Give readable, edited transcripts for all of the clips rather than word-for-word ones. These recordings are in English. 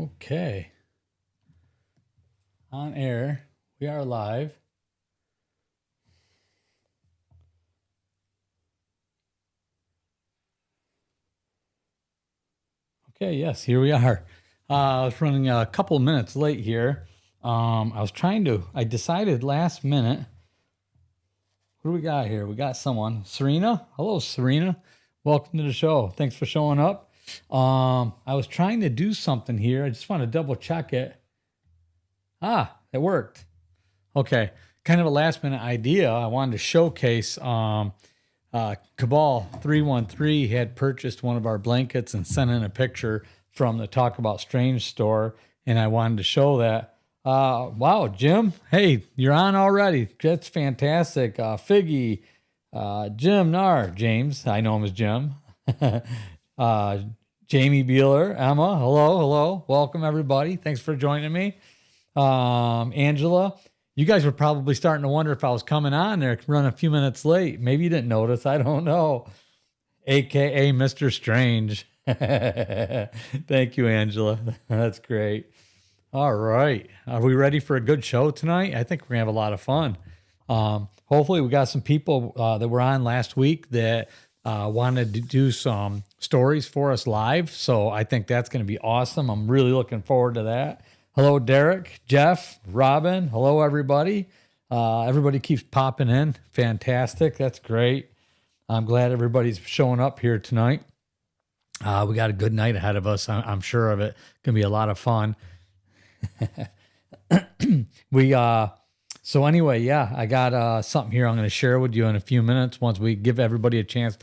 Okay. On air. We are live. Okay, yes, here we are. I was running a couple minutes late here. I decided last minute. What do we got here? We got someone. Serena. Hello, Serena. Welcome to the show. Thanks for showing up. I was trying to do something here. I just want to double check it. It worked. Okay. Kind of a last minute idea. I wanted to showcase Cabal 313 had purchased one of our blankets and sent in a picture from the Talk About Strange store. And I wanted to show that. Wow, Jim. Hey, you're on already. That's fantastic. Figgy, Jim Nar, James. I know him as Jim. Jamie Beeler, Emma. Hello. Welcome, everybody. Thanks for joining me. Angela. You guys were probably starting to wonder if I was coming on there, run a few minutes late. Maybe you didn't notice. I don't know. AKA Mr. Strange. Thank you, Angela. That's great. All right. Are we ready for a good show tonight? I think we're going to have a lot of fun. Hopefully we got some people that were on last week that wanted to do some stories for us live. So I think that's going to be awesome. I'm really looking forward to that. Hello, Derek, Jeff, Robin. Hello, everybody. Everybody keeps popping in. Fantastic. That's great. I'm glad everybody's showing up here tonight. We got a good night ahead of us. I'm sure of it. Going to be a lot of fun. So anyway, yeah, I got something here I'm going to share with you in a few minutes once we give everybody a chance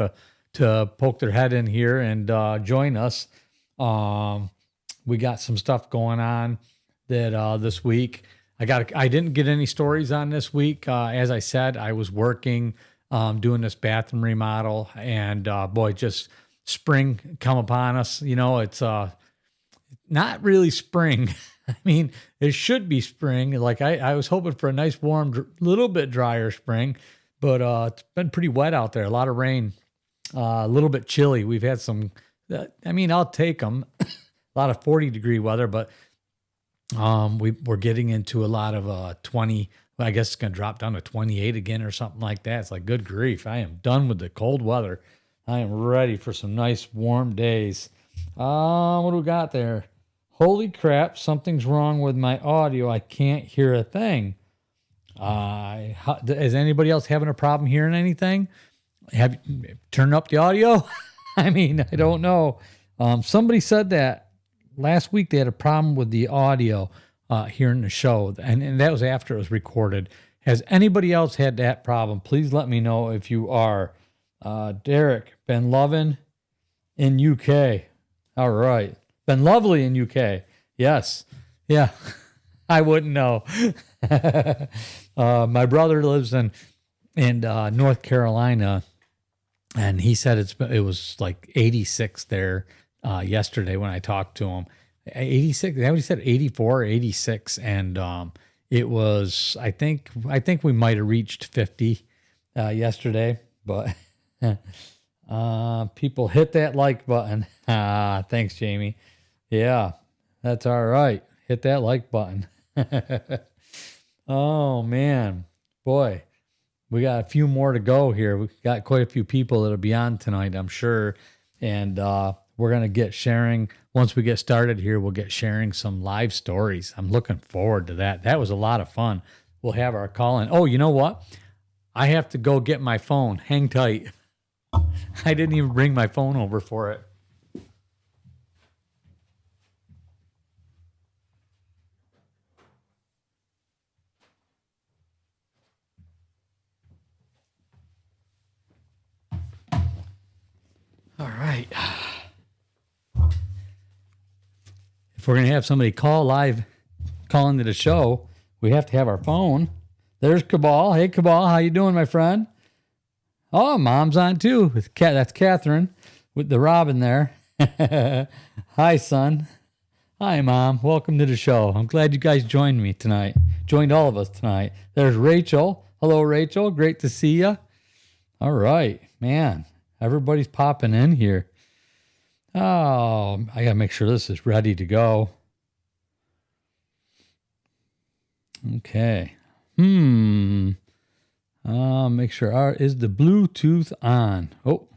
to poke their head in here and join us. We got some stuff going on that this week. I didn't get any stories on this week. As I said, I was working doing this bathroom remodel, and boy, just spring come upon us. You know, it's not really spring. I mean, it should be spring. Like I was hoping for a nice, warm, little bit drier spring, but it's been pretty wet out there. A lot of rain, a little bit chilly. We've had some. I mean, I'll take them. A lot of 40-degree weather, but we're getting into a lot of 20. I guess it's going to drop down to 28 again or something like that. It's like, good grief. I am done with the cold weather. I am ready for some nice warm days. What do we got there? Holy crap, something's wrong with my audio. I can't hear a thing. Is anybody else having a problem hearing anything? Have you turned up the audio? I mean, I don't know. Somebody said that last week they had a problem with the audio here in the show, and that was after it was recorded. Has anybody else had that problem? Please let me know if you are. Derek, been loving in UK. All right. Been lovely in UK. Yes. Yeah. I wouldn't know. My brother lives in North Carolina, and he said it was like 86 there yesterday when I talked to him. 86, is that what he said? 84 or 86. And it was, I think we might have reached 50 yesterday, but people hit that like button. Thanks, Jamie. Yeah, that's all right. Hit that like button. Oh, man. Boy, we got a few more to go here. We got quite a few people that'll be on tonight, I'm sure. And we're going to get sharing. Once we get started here, we'll get sharing some live stories. I'm looking forward to that. That was a lot of fun. We'll have our call in. Oh, you know what? I have to go get my phone. Hang tight. I didn't even bring my phone over for it. All right. If we're going to have somebody call into the show, we have to have our phone. There's Cabal. Hey, Cabal, how you doing, my friend? Oh, Mom's on too. That's Catherine with the Robin there. Hi, son. Hi, Mom. Welcome to the show. I'm glad you guys joined me tonight. Joined all of us tonight. There's Rachel. Hello, Rachel. Great to see you. All right, man. Everybody's popping in here. Oh, I got to make sure this is ready to go. Okay. Make sure. Is the Bluetooth on? Oh,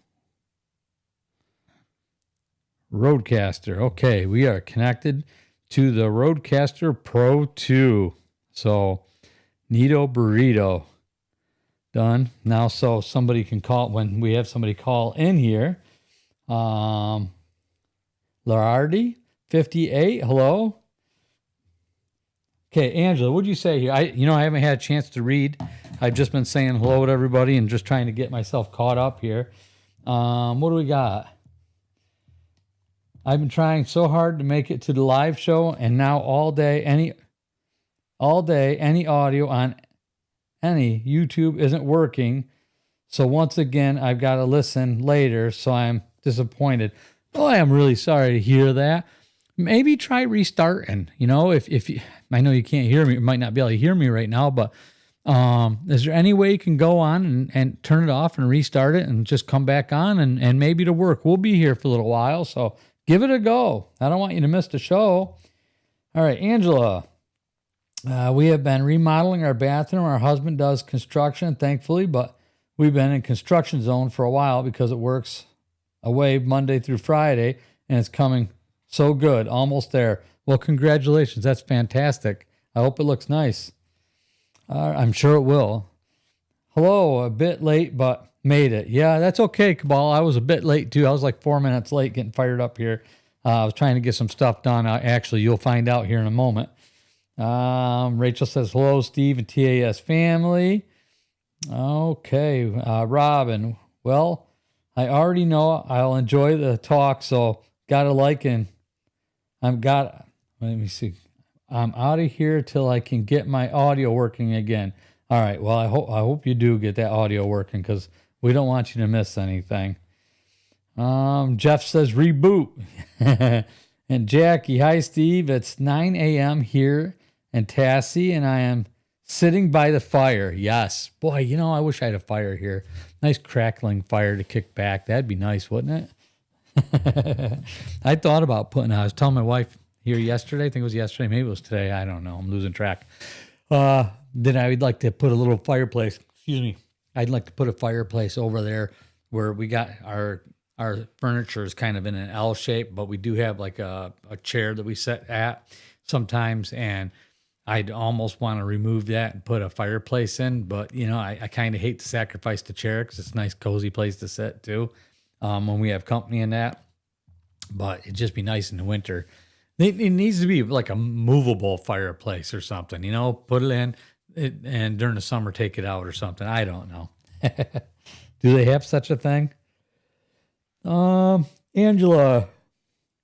Roadcaster. Okay, we are connected to the Roadcaster Pro 2. So, Neato Burrito. Done. Now, so somebody can call, when we have somebody call in here. Larardi, 58. Hello. Okay, Angela, what'd you say here? I haven't had a chance to read. I've just been saying hello to everybody and just trying to get myself caught up here. What do we got? I've been trying so hard to make it to the live show, and now all day, any audio on any YouTube isn't working. So once again, I've got to listen later, so I'm disappointed. Oh, I am really sorry to hear that. Maybe try restarting. If you, I know you can't hear me, you might not be able to hear me right now, but is there any way you can go on and turn it off and restart it and just come back on and maybe it'll work? We'll be here for a little while, so give it a go. I don't want you to miss the show. All right, Angela. We have been remodeling our bathroom. Our husband does construction, thankfully, but we've been in construction zone for a while because it works away Monday through Friday, and it's coming so good. Almost there. Well, congratulations. That's fantastic. I hope it looks nice. I'm sure it will. Hello, a bit late, but made it. Yeah, that's okay, Cabal. I was a bit late, too. I was like 4 minutes late getting fired up here. I was trying to get some stuff done. Actually, you'll find out here in a moment. Rachel says, hello, Steve and TAS family. Okay, Robin. Well, I already know I'll enjoy the talk, so gotta like and let me see. I'm out of here till I can get my audio working again. All right, well, I hope you do get that audio working because we don't want you to miss anything. Jeff says reboot. And Jackie, hi, Steve. It's 9 a.m. here in Tassie, and I am sitting by the fire. Yes. Boy, I wish I had a fire here. Nice crackling fire to kick back. That'd be nice, wouldn't it? I thought about I was telling my wife here yesterday, I think it was yesterday, maybe it was today, I don't know, I'm losing track. Then I would like to put a little fireplace, I'd like to put a fireplace over there where we got our furniture is kind of in an L shape, but we do have like a chair that we sit at sometimes, and I'd almost want to remove that and put a fireplace in, but I kind of hate to sacrifice the chair because it's a nice cozy place to sit too when we have company in that, but it'd just be nice in the winter. It needs to be like a movable fireplace or something, put it in and during the summer take it out or something. I don't know. Do they have such a thing? Angela,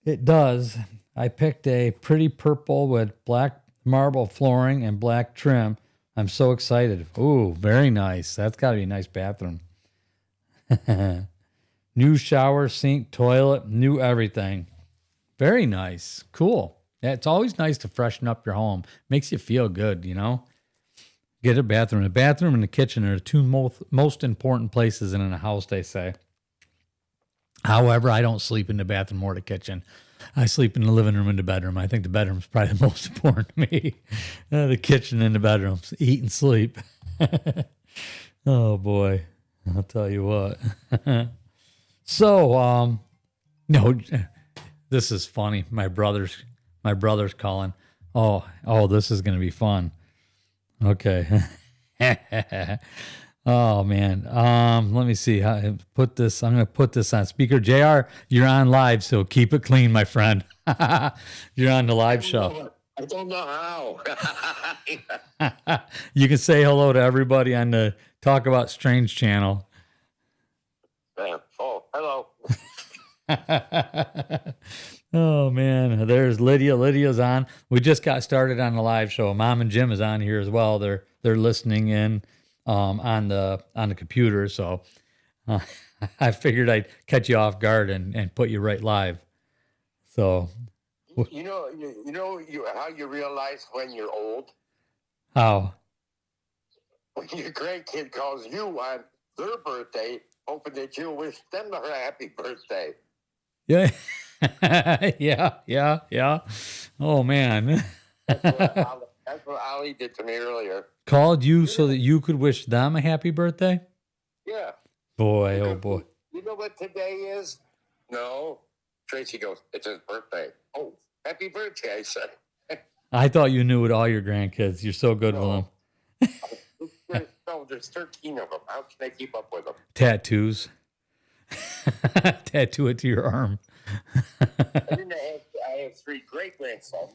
it does. I picked a pretty purple with black marble flooring and black trim. I'm so excited. Ooh, very nice. That's got to be a nice bathroom. New shower, sink, toilet, new everything. Very nice. Cool. Yeah, it's always nice to freshen up your home. Makes you feel good, Get a bathroom. The bathroom and the kitchen are the two most important places in a house, they say. However, I don't sleep in the bathroom or the kitchen. I sleep in the living room and the bedroom. I think the bedroom's probably the most important to me. The kitchen and the bedroom. Eat and sleep. Oh, boy. I'll tell you what. So, no, this is funny. My brother's calling. Oh, this is going to be fun. Okay. Oh man. Let me see how I put this. I'm going to put this on speaker. JR, you're on live, so keep it clean, my friend. You're on the live show. I don't know how. You can say hello to everybody on the Talk About Strange channel. Oh, hello. Oh man, there's Lydia. Lydia's on. We just got started on the live show. Mom and Jim is on here as well. They're listening in on the computer. So I figured I'd catch you off guard and put you right live. So you know how you realize when you're old? How? When your grandkid calls you on their birthday, hoping that you'll wish them a happy birthday. Yeah. Yeah. Oh man. That's what Ollie did to me earlier. Called you so that you could wish them a happy birthday? Yeah. Boy, oh boy. You know what today is? No. Tracy goes, it's his birthday. Oh, happy birthday, I said. I thought you knew with all your grandkids. You're so good with them. There's 13 of them. How can I keep up with them? Tattoos. Tattoo it to your arm. And then I have 3 great-grandsons.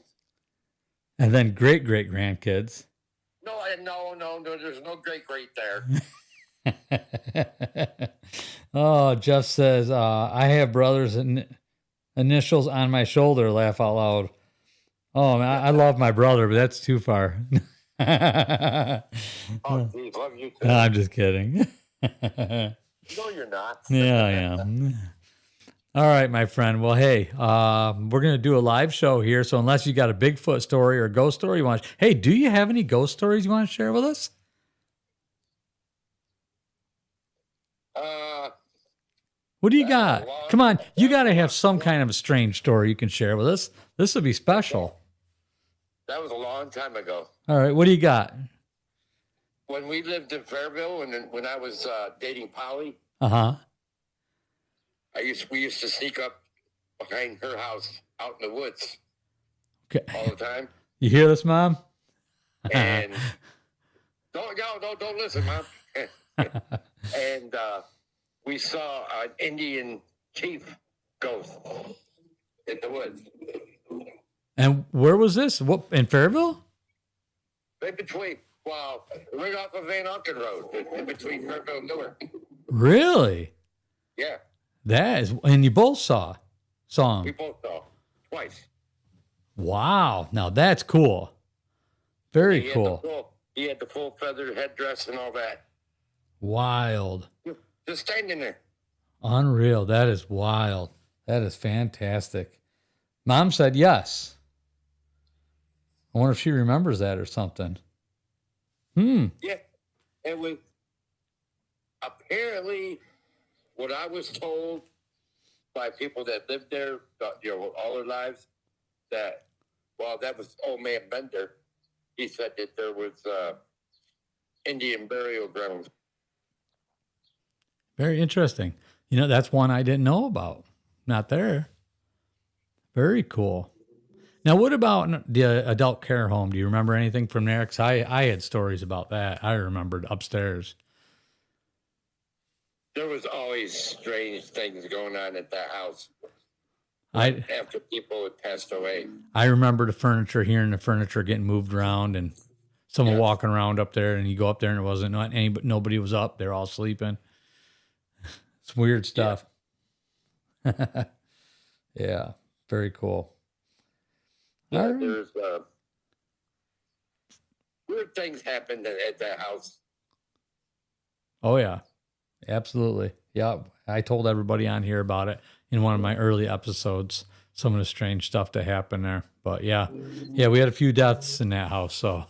And then great-great-grandkids. No, there's no great there. Oh, Jeff says, I have brothers' initials on my shoulder. Laugh out loud. Oh, man, I love my brother, but that's too far. Oh, geez, love you too. No, I'm just kidding. No, you're not. Yeah, I am. All right, my friend. Well, hey, we're going to do a live show here. So unless you got a Bigfoot story or a ghost story you want to, hey, do you have any ghost stories you want to share with us? What do you got? Come on. You got to have some kind of a strange story you can share with us. This would be special. That was a long time ago. All right. What do you got? When we lived in Fairville and when I was dating Polly. Uh-huh. We used to sneak up behind her house out in the woods. Okay. All the time. You hear this, Mom? And don't listen, Mom. And we saw an Indian chief ghost in the woods. And where was this? What, in Fairville? Right between, right off of Van Auken Road, in between Fairville and Newark. Really? Yeah. That is, and you both saw him. We both saw twice. Wow. Now that's cool. Very cool. He had the full feathered headdress and all that. Wild. Just standing there. Unreal. That is wild. That is fantastic. Mom said yes. I wonder if she remembers that or something. Yeah. It was apparently what I was told by people that lived there, all their lives, that was old man Bender. He said that there was Indian burial grounds. Very interesting. That's one I didn't know about. Not there. Very cool. Now, what about the adult care home? Do you remember anything from there? Because I had stories about that. I remembered upstairs. There was always strange things going on at that house. After people had passed away. I remember hearing the furniture getting moved around and someone walking around up there, and you go up there and it wasn't nobody was up. They're all sleeping. It's weird stuff. Yeah. Yeah, very cool. Yeah, there's weird things happened at that house. Oh, yeah. Absolutely. Yeah. I told everybody on here about it in one of my early episodes, some of the strange stuff that happened there. But yeah, we had a few deaths in that house, so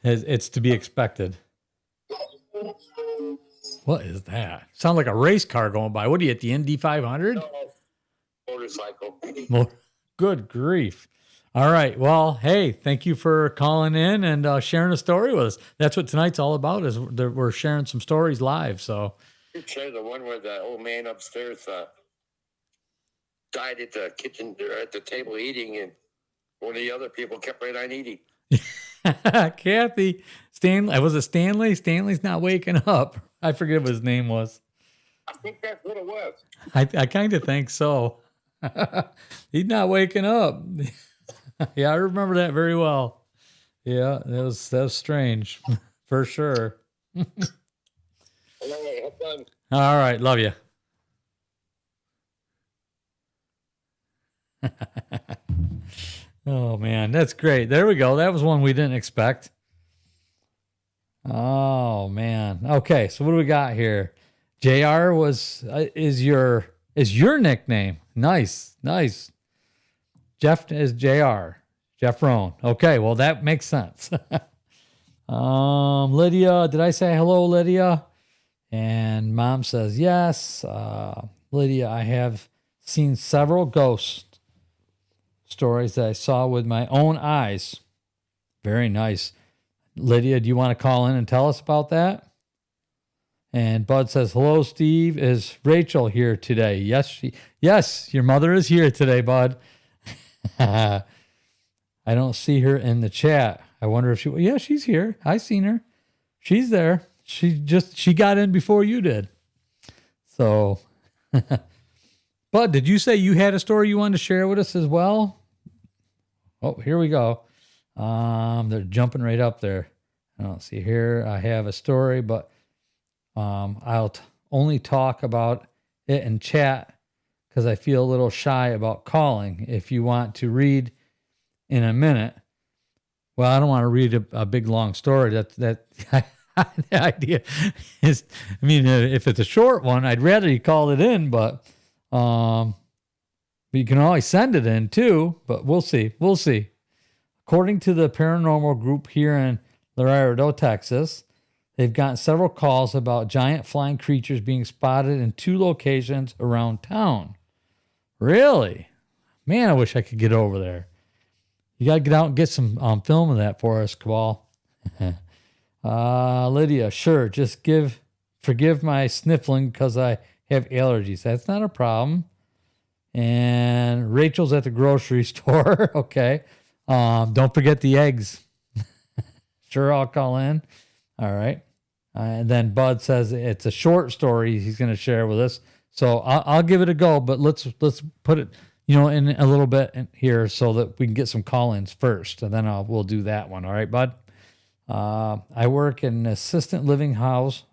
it's to be expected. What is that? Sound like a race car going by. What are you at the Indy 500? No, motorcycle. Good grief. All right. Well, hey, thank you for calling in and sharing a story with us. That's what tonight's all about, is we're sharing some stories live. So You share the one where the old man upstairs died at the kitchen, at the table eating, and one of the other people kept right on eating. Kathy, Stanley, was it Stanley? Stanley's not waking up. I forget what his name was. I think that's what it was. I kind of think so. He's not waking up. Yeah, I remember that very well. Yeah, that was strange for sure. All right, love you. Oh man, that's great. There we go. That was one we didn't expect. Oh man. Okay, so what do we got here? JR is your nickname. Nice. Jeff is JR. Jeff Rohn. Okay, well that makes sense. Lydia, did I say hello, Lydia? And Mom says yes. Lydia, I have seen several ghost stories that I saw with my own eyes. Very nice. Lydia, do you want to call in and tell us about that? And Bud says, hello, Steve. Is Rachel here today? Yes, your mother is here today, Bud. I don't see her in the chat. I wonder if she's here. I seen her. She's there. She got in before you did. So, Bud, did you say you had a story you wanted to share with us as well? Oh, here we go. They're jumping right up there. I don't see here. I have a story, but I'll only talk about it in chat because I feel a little shy about calling. If you want to read in a minute, well, I don't want to read a big long story. That the idea is, I mean, if it's a short one, I'd rather you call it in, but you can always send it in too. But we'll see. According to the paranormal group here in Laredo, Texas, they've gotten several calls about giant flying creatures being spotted in 2 locations around town. Really? Man, I wish I could get over there. You got to get out and get some film of that for us, Cabal. Lydia, sure. Just forgive my sniffling because I have allergies. That's not a problem. And Rachel's at the grocery store. Okay. Don't forget the eggs. Sure, I'll call in. All right. And then Bud says it's a short story he's going to share with us. So I'll give it a go, but let's put it, in a little bit in here so that we can get some call-ins first, and then we'll do that one. All right, Bud? I work in an assisted living house,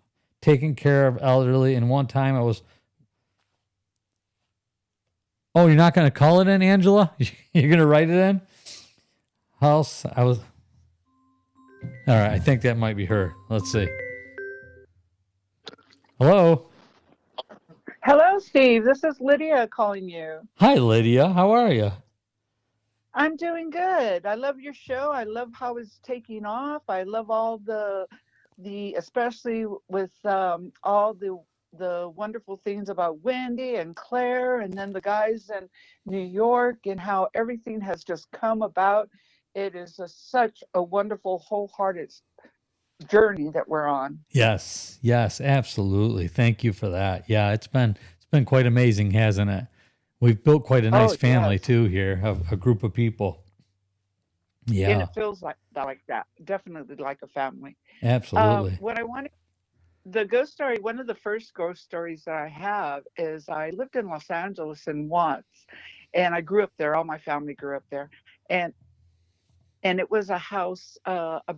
taking care of elderly, and one time I was... Oh, you're not going to call it in, Angela? You're going to write it in? House, All right, I think that might be her. Let's see. Hello? Hello, Steve. This is Lydia calling you. Hi, Lydia. How are you? I'm doing good. I love your show. I love how it's taking off. I love all the especially with all the wonderful things about Wendy and Claire, and then the guys in New York, and how everything has just come about. It is such a wonderful, wholehearted journey that we're on. Yes, absolutely. Thank you for that. Yeah, it's been quite amazing, hasn't it? We've built quite a nice family too here, of a group of people. Yeah, and it feels like that. Definitely like a family. Absolutely. What I wanted, the ghost story. One of the first ghost stories that I have is I lived in Los Angeles once, and I grew up there. All my family grew up there, and it was a house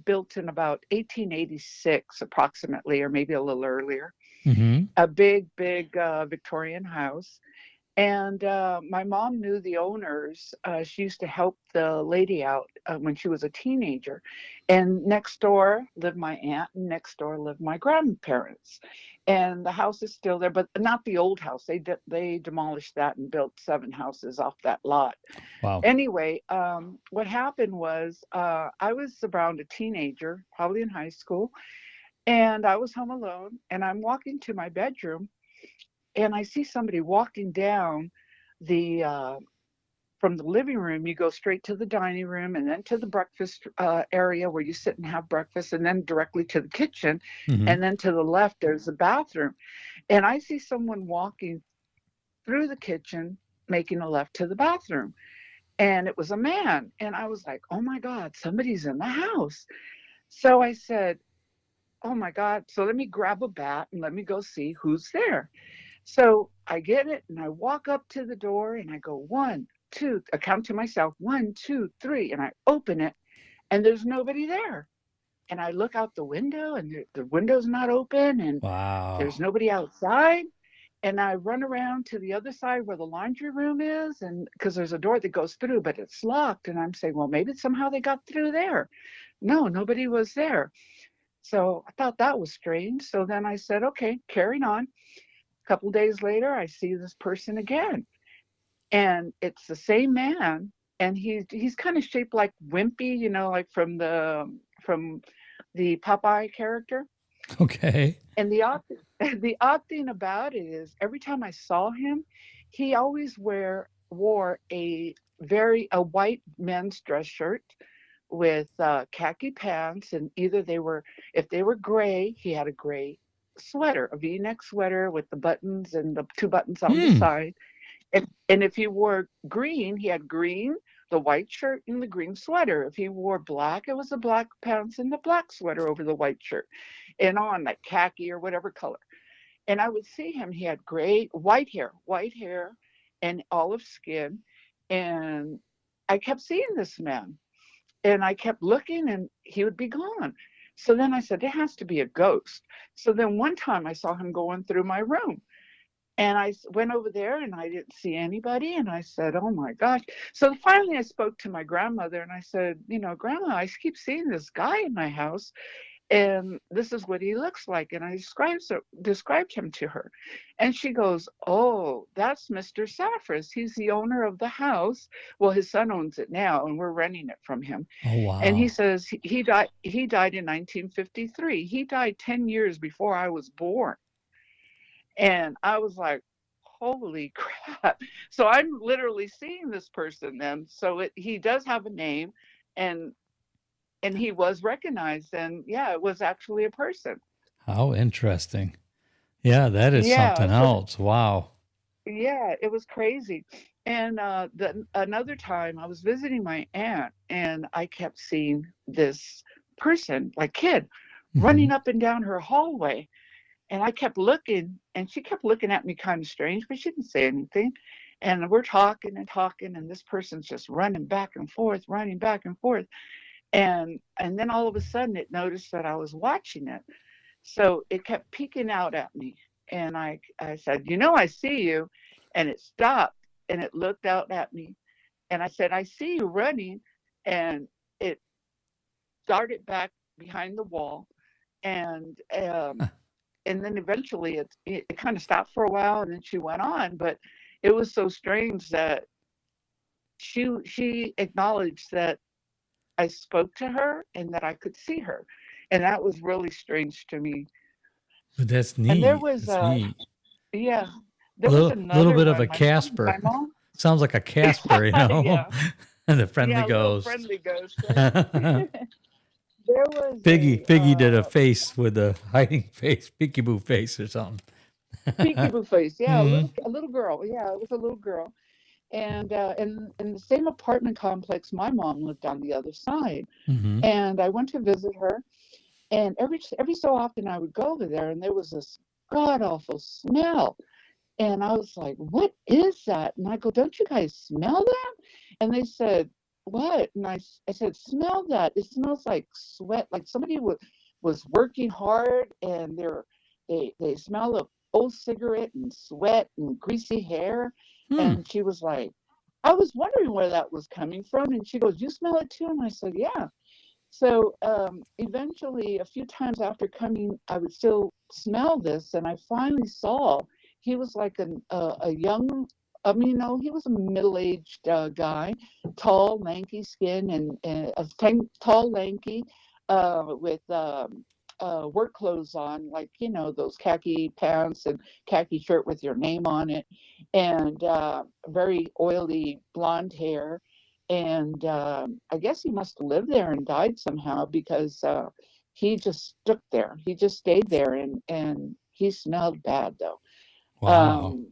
built in about 1886 approximately, or maybe a little earlier. Mm-hmm. A big Victorian house. And my mom knew the owners. She used to help the lady out when she was a teenager. And next door lived my aunt, and next door lived my grandparents. And the house is still there, but not the old house. They demolished that and built 7 houses off that lot. Wow. Anyway, what happened was I was around a teenager, probably in high school, and I was home alone, and I'm walking to my bedroom, and I see somebody walking down from the living room. You go straight to the dining room, and then to the breakfast area where you sit and have breakfast, and then directly to the kitchen. Mm-hmm. And then to the left, there's the bathroom. And I see someone walking through the kitchen, making a left to the bathroom. And it was a man. And I was like, oh my God, somebody's in the house. So I said, oh my God. So let me grab a bat and let me go see who's there. So I get it, and I walk up to the door, and I go 1, 2, I count to myself, 1, 2, 3, and I open it, and there's nobody there. And I look out the window, and the window's not open, and Wow. There's nobody outside. And I run around to the other side where the laundry room is, and because there's a door that goes through, but it's locked. And I'm saying, well, maybe somehow they got through there. No, nobody was there. So I thought that was strange. So then I said, okay, carrying on. A couple days later, I see this person again, and it's the same man, and he's kind of shaped like Wimpy, like from the Popeye character. Okay. And the odd thing about it is, every time I saw him, he always wore a white men's dress shirt with khaki pants, and either if they were gray, he had a gray sweater, a V-neck sweater with the buttons and the two buttons on the Hmm. side. And if he wore green, he had green, the white shirt and the green sweater. If he wore black, it was the black pants and the black sweater over the white shirt, and on like khaki or whatever color. And I would see him. He had gray, white hair, and olive skin. And I kept seeing this man, and I kept looking, and he would be gone. So then I said, it has to be a ghost. So then one time I saw him going through my room. And I went over there and I didn't see anybody. And I said, oh my gosh. So finally I spoke to my grandmother and I said, Grandma, I keep seeing this guy in my house, and this is what he looks like. And I described him to her. And she goes, oh, that's Mr. Saffras. He's the owner of the house. Well, his son owns it now, and we're renting it from him. Oh, And he wow. says he died in 1953. He died 10 years before I was born. And I was like, holy crap. So I'm literally seeing this person then. So he does have a name, and he was recognized, and yeah, it was actually a person. How interesting. Yeah, that is Yeah. something So else. Wow. yeah, it was crazy. And another time I was visiting my aunt, and I kept seeing this person, like kid, Hmm. running up and down her hallway. And I kept looking, and she kept looking at me kind of strange, but she didn't say anything. And we're talking and talking, and this person's just running back and forth, running back and forth. And then all of a sudden it noticed that I was watching it. So it kept peeking out at me. And I said, I see you. And it stopped and it looked out at me. And I said, I see you running. And it darted back behind the wall. And and then eventually it kind of stopped for a while, and then she went on. But it was so strange that she acknowledged that I spoke to her and that I could see her, and that was really strange to me. But that's And there neat. was That's neat. yeah, A there was little another bit of one. a My Casper. mom, Sounds like a Casper, yeah, and the friendly yeah, a little ghost. friendly ghost, right? There was Figgy did a face with a hiding face, peekaboo face or something. peekaboo face. Yeah, Hmm. a little girl. Yeah, it was a little girl. And in the same apartment complex, my mom lived on the other side. Hmm. And I went to visit her, and every so often I would go over there, and there was this god awful smell. And I was like, what is that? And I go, don't you guys smell that? And they said, what? And I said, smell that. It smells like sweat, like somebody was working hard, and they smell of old cigarette and sweat and greasy hair. Hmm. And she was like, I was wondering where that was coming from. And she goes, you smell it too? And I said, yeah. So eventually, a few times after coming, I would still smell this, and I finally saw he was like a young. I mean, no, he was a middle-aged guy, tall, lanky skin, and tall, lanky, with work clothes on, like those khaki pants and khaki shirt with your name on it, and very oily blonde hair. And I guess he must have lived there and died somehow, because he just stuck there. He just stayed there, and he smelled bad though. Wow. Um,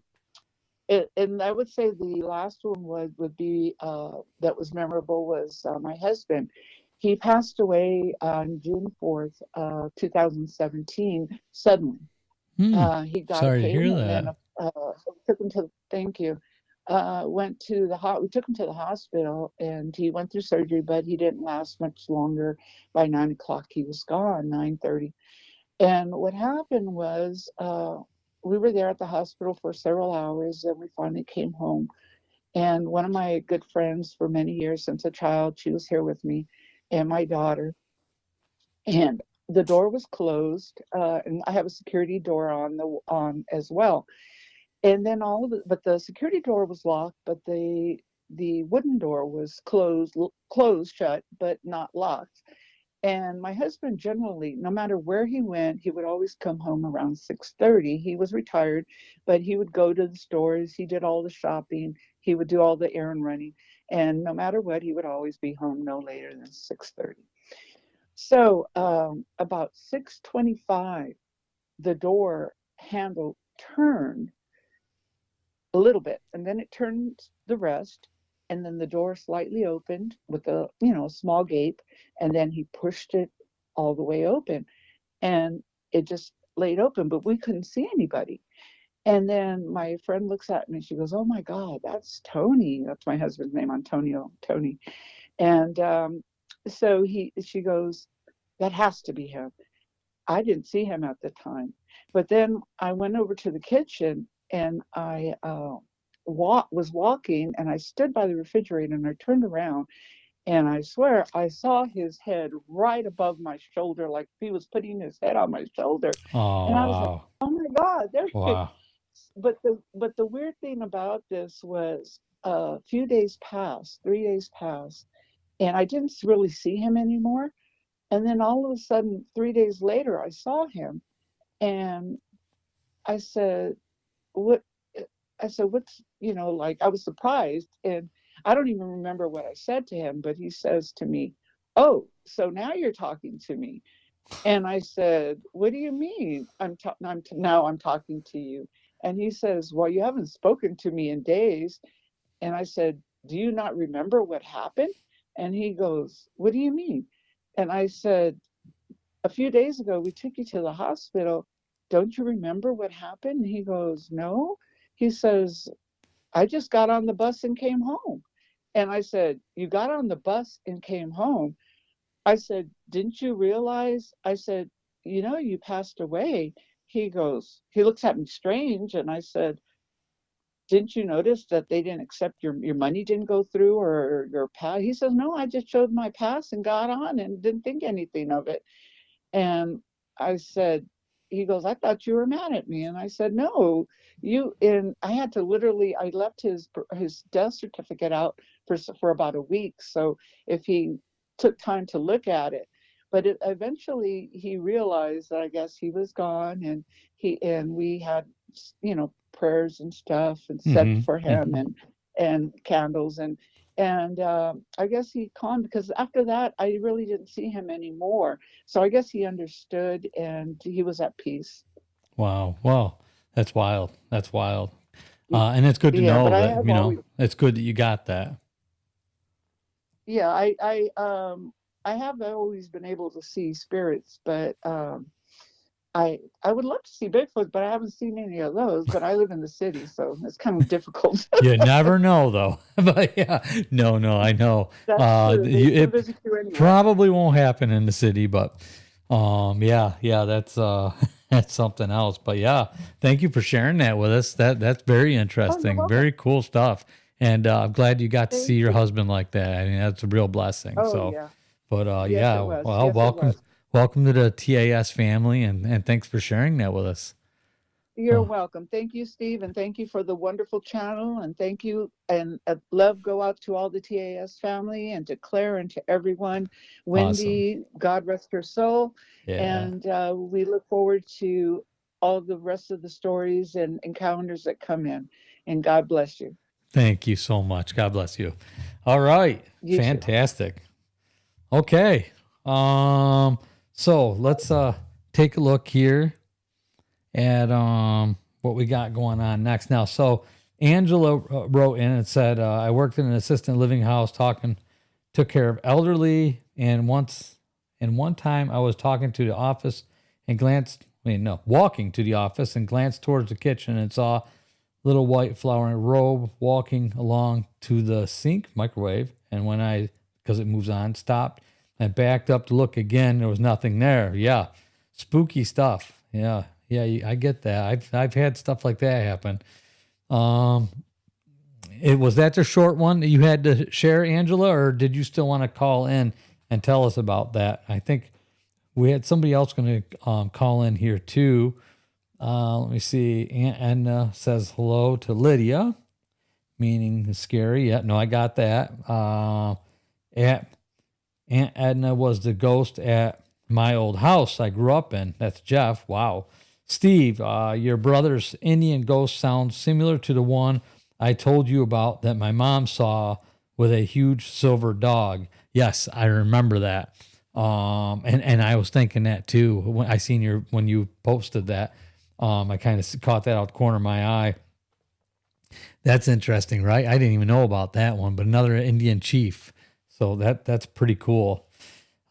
and I would say the last one would be that was memorable was my husband. He passed away on June 4th, 2017, suddenly. Hmm. He got a Sorry to pain, hear and then that. took him to. Thank you. Went to we took him to the hospital, and he went through surgery, but he didn't last much longer. By 9 o'clock, he was gone. 9:30. And what happened was, we were there at the hospital for several hours, and we finally came home. And one of my good friends for many years, since a child, she was here with me, and my daughter. And the door was closed, and I have a security door on as well. And then but the security door was locked, but the wooden door was closed shut, but not locked. And my husband, generally, no matter where he went, he would always come home around 6:30. He was retired, but he would go to the stores. He did all the shopping. He would do all the errand running. And no matter what, he would always be home no later than 6:30. So about 6:25, the door handle turned a little bit, and then it turned the rest, and then the door slightly opened with a small gape, and then he pushed it all the way open, and it just laid open, but we couldn't see anybody. And then my friend looks at me, she goes, "Oh my God, that's Tony." That's my husband's name, Antonio, Tony. And so she goes, "That has to be him." I didn't see him at the time. But then I went over to the kitchen, and I was walking, and I stood by the refrigerator, and I turned around, and I swear I saw his head right above my shoulder, like he was putting his head on my shoulder. Oh, And I was like, wow. "Oh my God, there he is." Wow. But the weird thing about this was a few days passed, 3 days passed, and I didn't really see him anymore. And then all of a sudden, 3 days later, I saw him, and I said, "What?" I said, "What's?" Like, I was surprised, and I don't even remember what I said to him, but he says to me, "Oh, so now you're talking to me." And I said, "What do you mean? Now I'm talking to you." And he says, "Well, you haven't spoken to me in days." And I said, "Do you not remember what happened?" And he goes, "What do you mean?" And I said, "A few days ago, we took you to the hospital. Don't you remember what happened?" And he goes, "No." He says, "I just got on the bus and came home." And I said, "You got on the bus and came home?" I said, "Didn't you realize?" I said, "You passed away." He looks at me strange. And I said, "Didn't you notice that they didn't accept your money didn't go through, or your pass?" He says, "No, I just showed my pass and got on and didn't think anything of it." And I said, he goes, "I thought you were mad at me." And I said, "No, and I had to I left his death certificate out for about a week. So if he took time to look at it, but eventually he realized that I guess he was gone, and we had, prayers and stuff and set Mm-hmm. for him, and candles, and I guess he calmed, because after that I really didn't see him anymore. So I guess he understood, and he was at peace. Wow. Well, that's wild. That's wild. And it's good to Yeah, but know I that, have always, it's good that you got that. yeah, I have always been able to see spirits, but I would love to see Bigfoot, but I haven't seen any of those. But I live in the city, so it's kind of difficult. You never know though. But yeah, no, I know. That's true. They can It visit you anywhere. probably won't happen in the city, but yeah, that's that's something else. But yeah, thank you for sharing that with us. That's very Oh, you're interesting. welcome. Very cool stuff. And I'm glad you got to see Thank your you. husband like that. I mean, that's a real blessing. Oh, So, yeah. but Yes, yeah, it was. well, Yes, it welcome, was. welcome to the TAS family, and thanks for sharing that with us. You're Oh, welcome. Thank you, Steve, and thank you for the wonderful channel. And thank you, and love go out to all the TAS family, and to Claire, and to everyone. awesome. Wendy, God rest her soul. Yeah. And we look forward to all the rest of the stories and encounters that come in. And God bless you. Thank you so much. God bless you. All right. You too. Fantastic. Okay. So let's take a look here at what we got going on next now. So Angela wrote in and said, I worked in an assisted living house took care of elderly, and one time I was talking to the office and walking to the office and glanced towards the kitchen and saw little white flower in a robe walking along to the sink microwave. And because it moves on, stopped and backed up to look again. There was nothing there. Yeah. Spooky stuff. Yeah. Yeah. I get that. I've had stuff like that happen. Was that the short one that you had to share, Angela, or did you still want to call in and tell us about that? I think we had somebody else going to call in here too. Let me see. Aunt Edna says hello to Lydia, meaning scary. Yeah, no, I got that. Aunt Edna was the ghost at my old house I grew up in. That's Jeff. Wow. Steve, your brother's Indian ghost sounds similar to the one I told you about that my mom saw with a huge silver dog. Yes, I remember that. And I was thinking that too when I seen when you posted that. I kind of caught that out the corner of my eye. That's interesting, right? I didn't even know about that one, but another Indian chief. So that's pretty cool.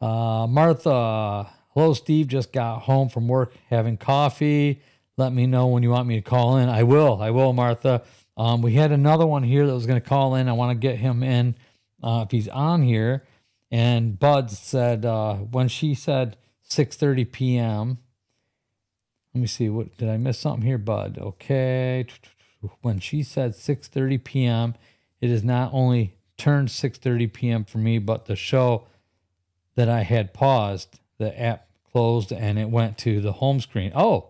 Martha, hello, Steve. Just got home from work having coffee. Let me know when you want me to call in. I will, Martha. We had another one here that was going to call in. I want to get him in if he's on here. And Bud said, when she said 6:30 p.m., let me see, what did I miss something here, Bud? Okay. When she said 6:30 p.m., it is not only turned 6:30 p.m. for me, but the show that I had paused, the app closed and it went to the home screen. Oh,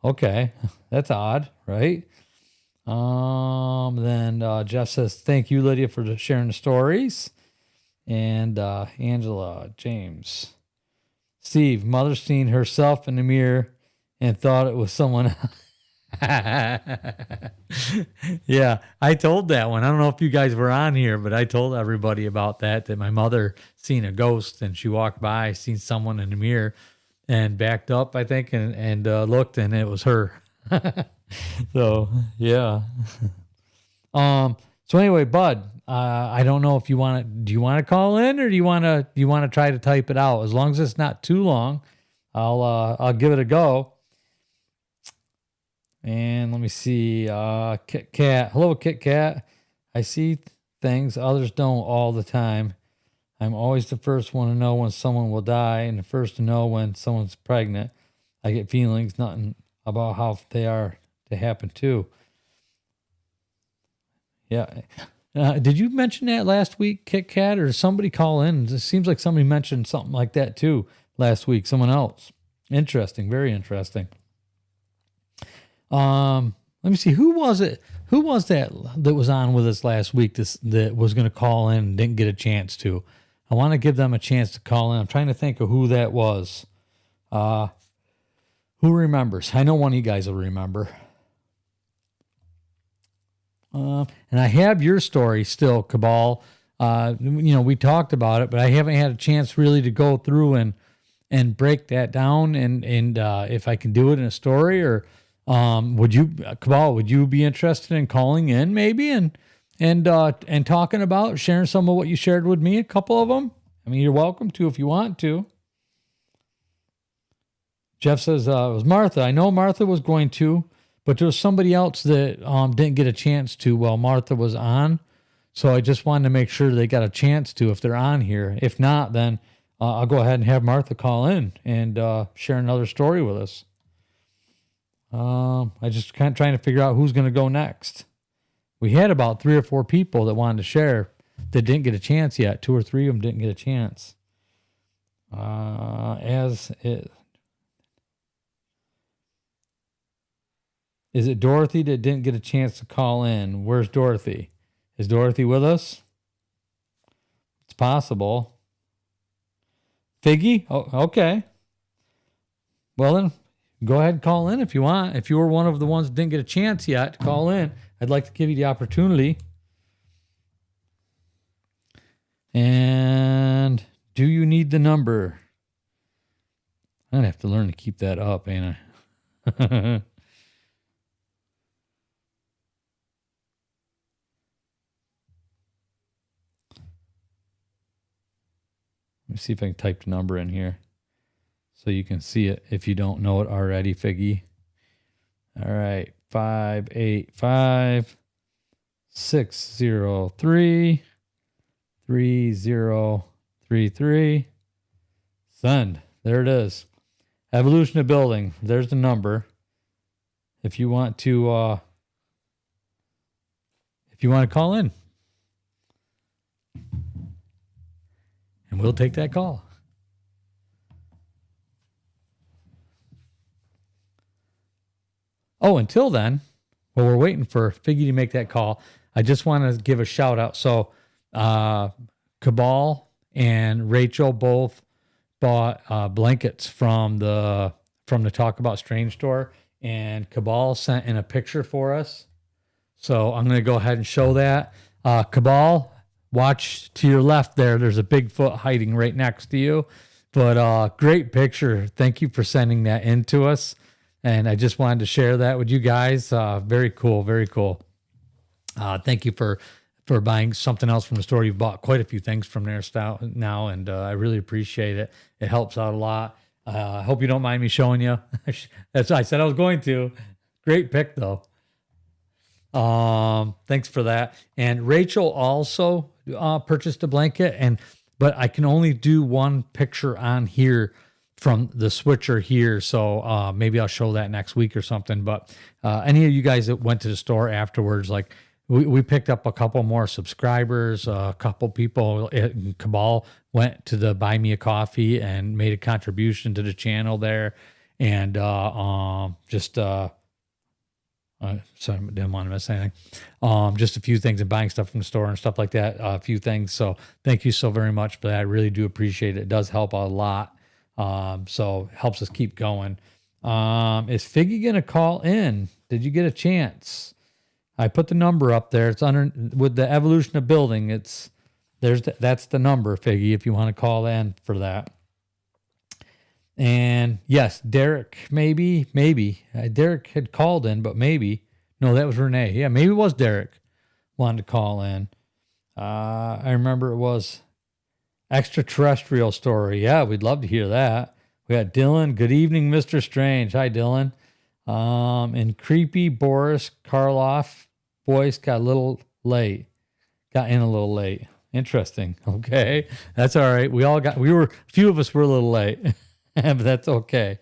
okay. That's odd, right? Then Jeff says, thank you, Lydia, for sharing the stories. And Angela, James, Steve, mother seen herself in the mirror and thought it was someone else. Yeah, I told that one. I don't know if you guys were on here, but I told everybody about that my mother seen a ghost and she walked by, seen someone in the mirror and backed up, I think, and looked, and it was her. So, yeah. So anyway, Bud, I don't know if do you want to call in, or do you want to try to type it out? As long as it's not too long, I'll give it a go. And let me see, Kit Kat. Hello, Kit Kat. I see things others don't all the time. I'm always the first one to know when someone will die and the first to know when someone's pregnant. I get feelings, nothing about how they are to happen too. Yeah. Did you mention that last week, Kit Kat, or did somebody call in? It seems like somebody mentioned something like that too last week. Someone else. Interesting. Very interesting. Let me see. Who was it? Who was that was on with us last week that was going to call in and didn't get a chance to? I want to give them a chance to call in. I'm trying to think of who that was. Who remembers? I know one of you guys will remember. And I have your story still, Cabal. We talked about it, but I haven't had a chance really to go through and break that down and if I can do it in a story, or would you be interested in calling in maybe and talking about sharing some of what you shared with me, a couple of them? I mean, you're welcome to if you want to. Jeff says, it was Martha. I know Martha was going to, but there was somebody else that didn't get a chance to while Martha was on. So I just wanted to make sure they got a chance to if they're on here. If not, then I'll go ahead and have Martha call in and share another story with us. I just kind of trying to figure out who's going to go next. We had about 3 or 4 people that wanted to share that didn't get a chance yet. 2 or 3 of them didn't get a chance. Is it Dorothy that didn't get a chance to call in? Where's Dorothy? Is Dorothy with us? It's possible. Figgy? Oh, okay. Well, then go ahead and call in if you want. If you were one of the ones that didn't get a chance yet to call in, I'd like to give you the opportunity. And do you need the number? I'm going to have to learn to keep that up, ain't I? Let me see if I can type the number in here so you can see it if you don't know it already, Figgy. All right, 585-603-3033. Send. There it is. Evolution of Building. There's the number. If you want to call in. And we'll take that call. Oh, until then, while we're waiting for Figgy to make that call, I just want to give a shout out. So, Cabal and Rachel both bought blankets from the Talk About Strange store, and Cabal sent in a picture for us. So I'm going to go ahead and show that. Cabal, watch to your left there. There's a Bigfoot hiding right next to you. But great picture. Thank you for sending that in to us. And I just wanted to share that with you guys. Very cool. Very cool. Thank you for buying something else from the store. You've bought quite a few things from there now, and I really appreciate it. It helps out a lot. I hope you don't mind me showing you. That's what I said I was going to. Great pick, though. Thanks for that. And Rachel also purchased a blanket, but I can only do one picture on here from the switcher here. So maybe I'll show that next week or something. But any of you guys that went to the store afterwards, like we picked up a couple more subscribers, a couple people in Cabal went to the Buy Me a Coffee and made a contribution to the channel there. And sorry, I didn't want to miss anything. Just a few things and buying stuff from the store and stuff like that. A few things. So thank you so very much for that. I really do appreciate it. It does help a lot. So it helps us keep going. Is Figgy going to call in? Did you get a chance? I put the number up there. It's under with the evolution of building. That's the number, Figgy, if you want to call in for that. And yes, Derek, maybe. Derek had called in, but maybe. No, that was Renee. Yeah, maybe it was Derek wanted to call in. I remember it was extraterrestrial story. Yeah, we'd love to hear that. We got Dylan. Good evening, Mr. Strange. Hi, Dylan. And creepy Boris Karloff voice got in a little late. Interesting. Okay. That's all right. A few of us were a little late. But that's okay.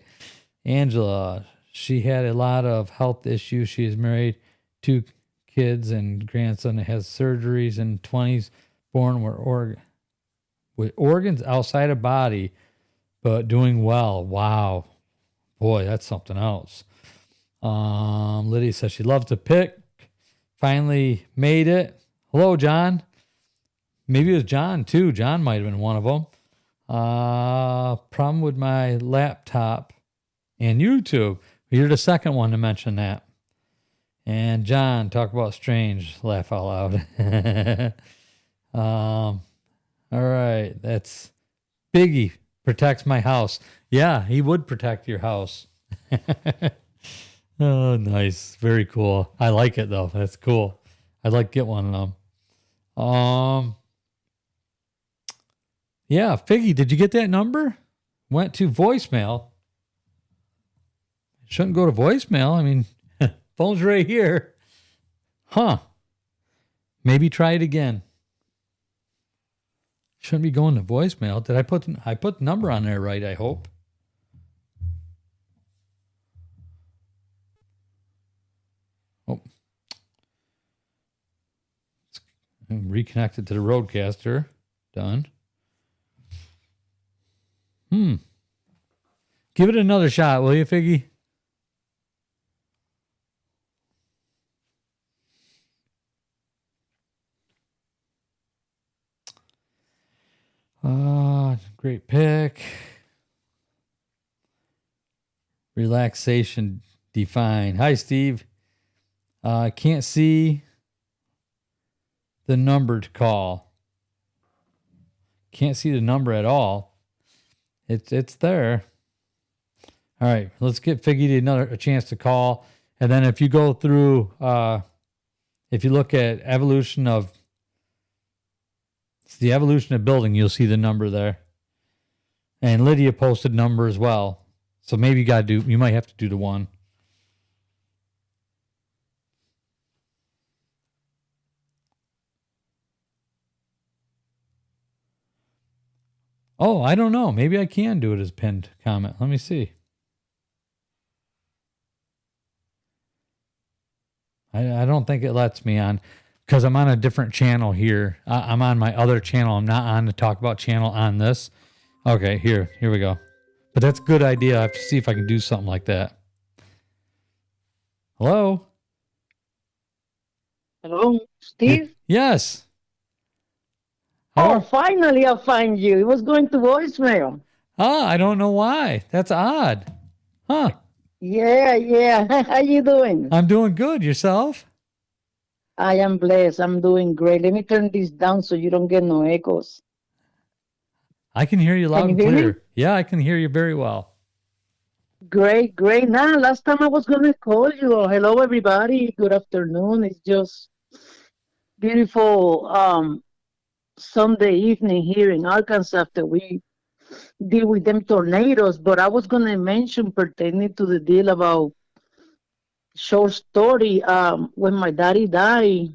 Angela, she had a lot of health issues. She is married, 2 kids and grandson that has surgeries in 20s, born with organs outside of body, but doing well. Wow. Boy, that's something else. Lydia says she loves to pick. Finally made it. Hello, John. Maybe it was John, too. John might have been one of them. Problem with my laptop and YouTube. You're the second one to mention that. And John, talk about strange. Laugh out loud. All right. That's Biggie protects my house. Yeah, he would protect your house. Oh, nice. Very cool. I like it, though. That's cool. I'd like to get one of them. Yeah, Figgy, did you get that number? Went to voicemail. Shouldn't go to voicemail. I mean, phone's right here. Huh. Maybe try it again. Shouldn't be going to voicemail. Did I put the number on there right, I hope. Oh. I'm reconnected to the roadcaster. Done. Give it another shot, will you, Figgy? Great pick. Relaxation defined. Hi, Steve. Can't see the number to call. Can't see the number at all. It's there. All right, let's get Figgy a chance to call. And then if you go through, if you look at the evolution of building, you'll see the number there. And Lydia posted number as well. So maybe you might have to do the one. Oh, I don't know. Maybe I can do it as pinned comment. Let me see. I don't think it lets me on because I'm on a different channel here. I'm on my other channel. I'm not on the Talk About channel on this. Okay, here we go. But that's a good idea. I have to see if I can do something like that. Hello? Hello, Steve? Yes. Oh, finally I find you. It was going to voicemail. I don't know why. That's odd. Huh. Yeah. How you doing? I'm doing good. Yourself? I am blessed. I'm doing great. Let me turn this down so you don't get no echoes. I can hear you loud Can you and hear clear. me? Yeah, I can hear you very well. Great, great. Now, last time I was gonna call you. Hello, everybody. Good afternoon. It's just beautiful Sunday evening here in Arkansas after we deal with them tornadoes. But I was gonna mention pertaining to the deal about short story. When my daddy died,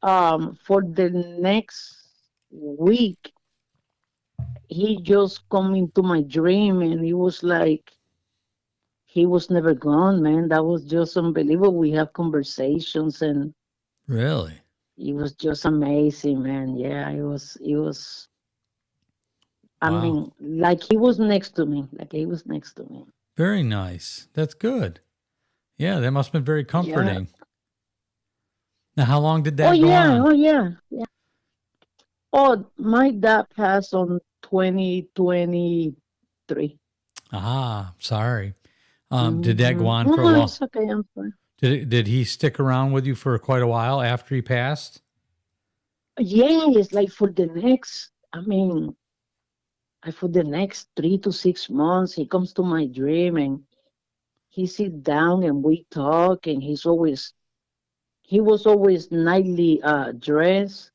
for the next week, he just come into my dream, and he was like he was never gone, man. That was just unbelievable. We have conversations, and Really? it was just amazing, man. Yeah, it was. I Wow. mean, like he was next to me, like he was next to me. Very nice. That's good. Yeah, that must have been very Yeah. comforting. Now, how long did Oh that go yeah. on? Oh yeah. Yeah. Oh, my dad passed on 2023. Ah, sorry. Did that go Mm-hmm. on No, for a no, while? it's okay. I'm fine. Did he stick around with you for quite a while after he passed? Yeah, it's like for the next. I mean, for the next 3 to 6 months, he comes to my dream and he sit down and we talk, and he was always nightly dressed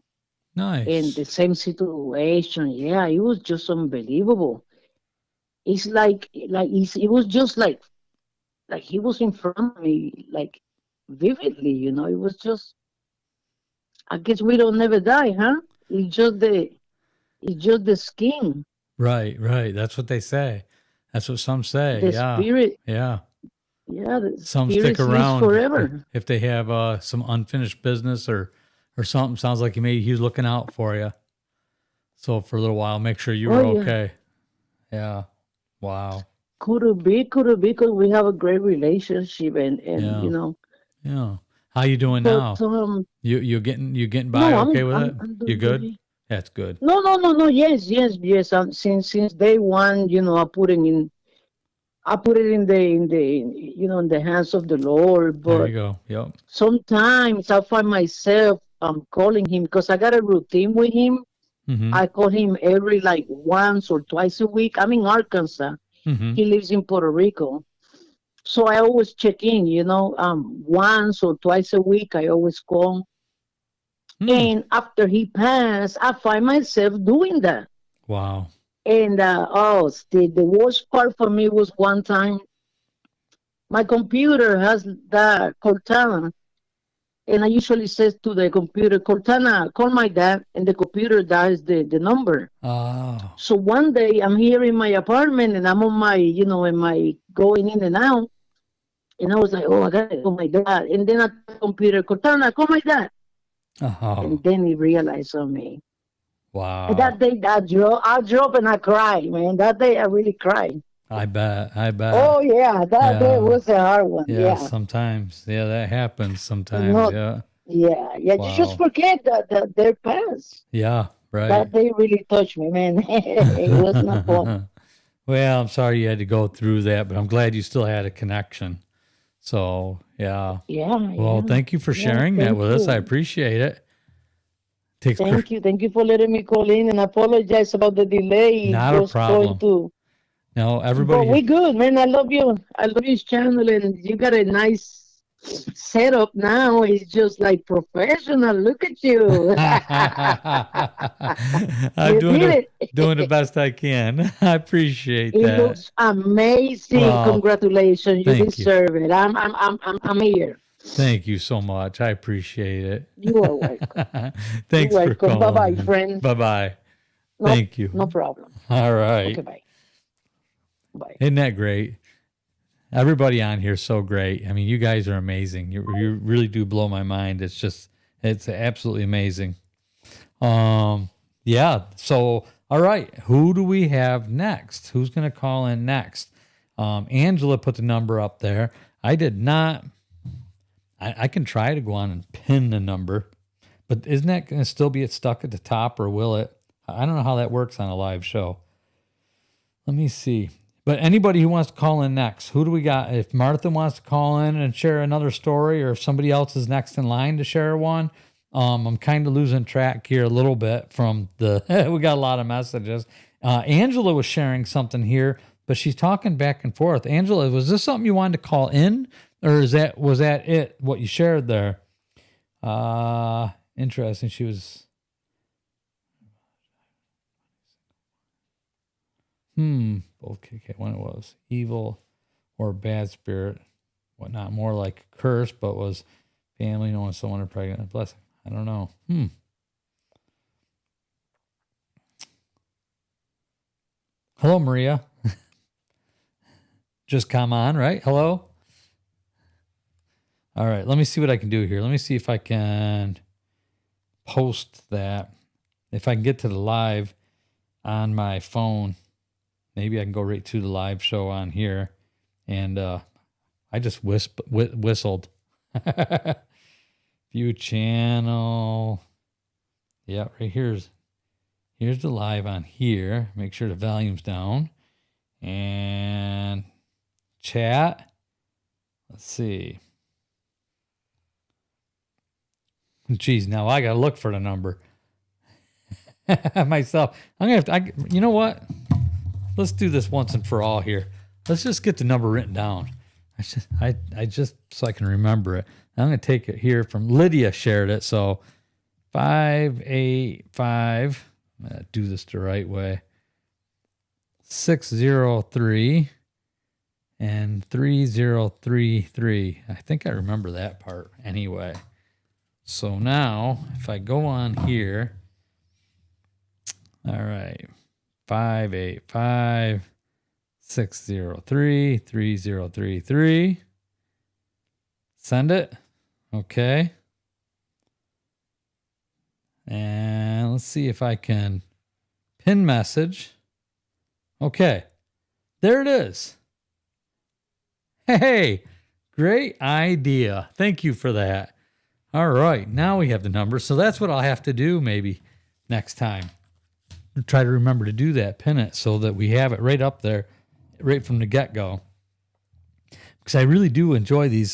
in the Nice. same situation. Yeah, it was just unbelievable. It's it was just like he was in front of me, like vividly. It was just. I guess we don't never die, huh? It's just the skin, Right, right. That's what they say. That's what some say. the Yeah, spirit. yeah. Yeah, the Some stick spirit lives around forever. if they have some unfinished business or something. Sounds like he was looking out for you. So for a little while, make sure you Oh were yeah, okay. Yeah. Wow. could it be? Because we have a great relationship, and Yeah. Yeah. How you doing but now? You getting by no, okay with it? I'm You doing good? great. That's good. No, no, no, no. Yes, yes, yes. Since day one, I put it in the hands of the Lord. There you But go. Yep. sometimes I find myself calling him because I got a routine with him. Mm-hmm. I call him every like once or twice a week. I'm in Arkansas. Mm-hmm. He lives in Puerto Rico. So I always check in, once or twice a week. I always call. Mm. And after he passed, I find myself doing that. Wow. And the worst part for me was one time my computer has that Cortana, and I usually says to the computer, Cortana, call my dad, and the computer dials the number. Oh. So one day I'm here in my apartment and I'm on my, in my going in and out. And I was like, oh, I got to call my dad. And then I tell the computer, Cortana, call my dad. Oh. And then he realized on me. And that Wow. day, I drove and I cried, man. That day I really cried. I bet. I bet. Oh, yeah, that day Yeah. was a hard one. Yeah. Yeah. Sometimes. Yeah, that happens sometimes. Not, Yeah. yeah, yeah. You just Wow. forget that their past. Yeah. Right. That day really touched me, man. It was not fun. Well, I'm sorry you had to go through that, but I'm glad you still had a connection. So, yeah. Yeah, Well, yeah, thank you for yeah. sharing that Thank with us. I you. appreciate it. Takes Thank you. Thank you for letting me call in, and I apologize about the delay. not a Just going problem. to, No, but everybody. we good, man. I love you. I love your channel, and you got a nice setup now. It's just like professional. Look at you. I'm You doing did doing the it. best I can. I appreciate It that. looks amazing. Well, Congratulations. You thank you. deserve it. I'm here. Thank you so much. I appreciate it. You are welcome. You're Thanks for welcome. Bye bye, calling. friend. Bye bye. No, Thank you. no problem. All right. Okay, bye. Bye. Isn't that great? Everybody on here is so great. I mean, you guys are amazing. You really do blow my mind. It's absolutely amazing. Yeah. So, all right. Who do we have next? Who's going to call in next? Angela put the number up there. I did not. I can try to go on and pin the number, but isn't that going to still be stuck at the top, or will it? I don't know how that works on a live show. Let me see. But anybody who wants to call in next, who do we got? If Martha wants to call in and share another story, or if somebody else is next in line to share one, I'm kind of losing track here a little bit from the, we got a lot of messages. Angela was sharing something here, but she's talking back and forth. Angela, was this something you wanted to call in, or was that it, what you shared there? Interesting. She was, both KK, when it was evil or bad spirit, whatnot, more like a curse, but was family knowing someone are pregnant. Blessing. I don't know. Hello, Maria. Just come on, right? Hello. All right. Let me see what I can do here. Let me see if I can post that. If I can get to the live on my phone, maybe I can go right to the live show on here. And I just whistled. View channel. Yeah, right here's the live on here. Make sure the volume's down. And chat. Let's see. Geez, now I gotta look for the number myself. I'm gonna have to. You know what? Let's do this once and for all here. Let's just get the number written down. I just so I can remember it. I'm gonna take it here from Lydia shared it. So 585. I'm gonna do this the right way. 603 and 3033. I think I remember that part anyway. So now if I go on here, all right, 585 603 3033. Send it. Okay. And let's see if I can pin message. Okay. There it is. Hey, great idea. Thank you for that. All right. Now we have the number. So that's what I'll have to do maybe next time. I'll try to remember to do that. Pin it so that we have it right up there, right from the get-go. Because I really do enjoy these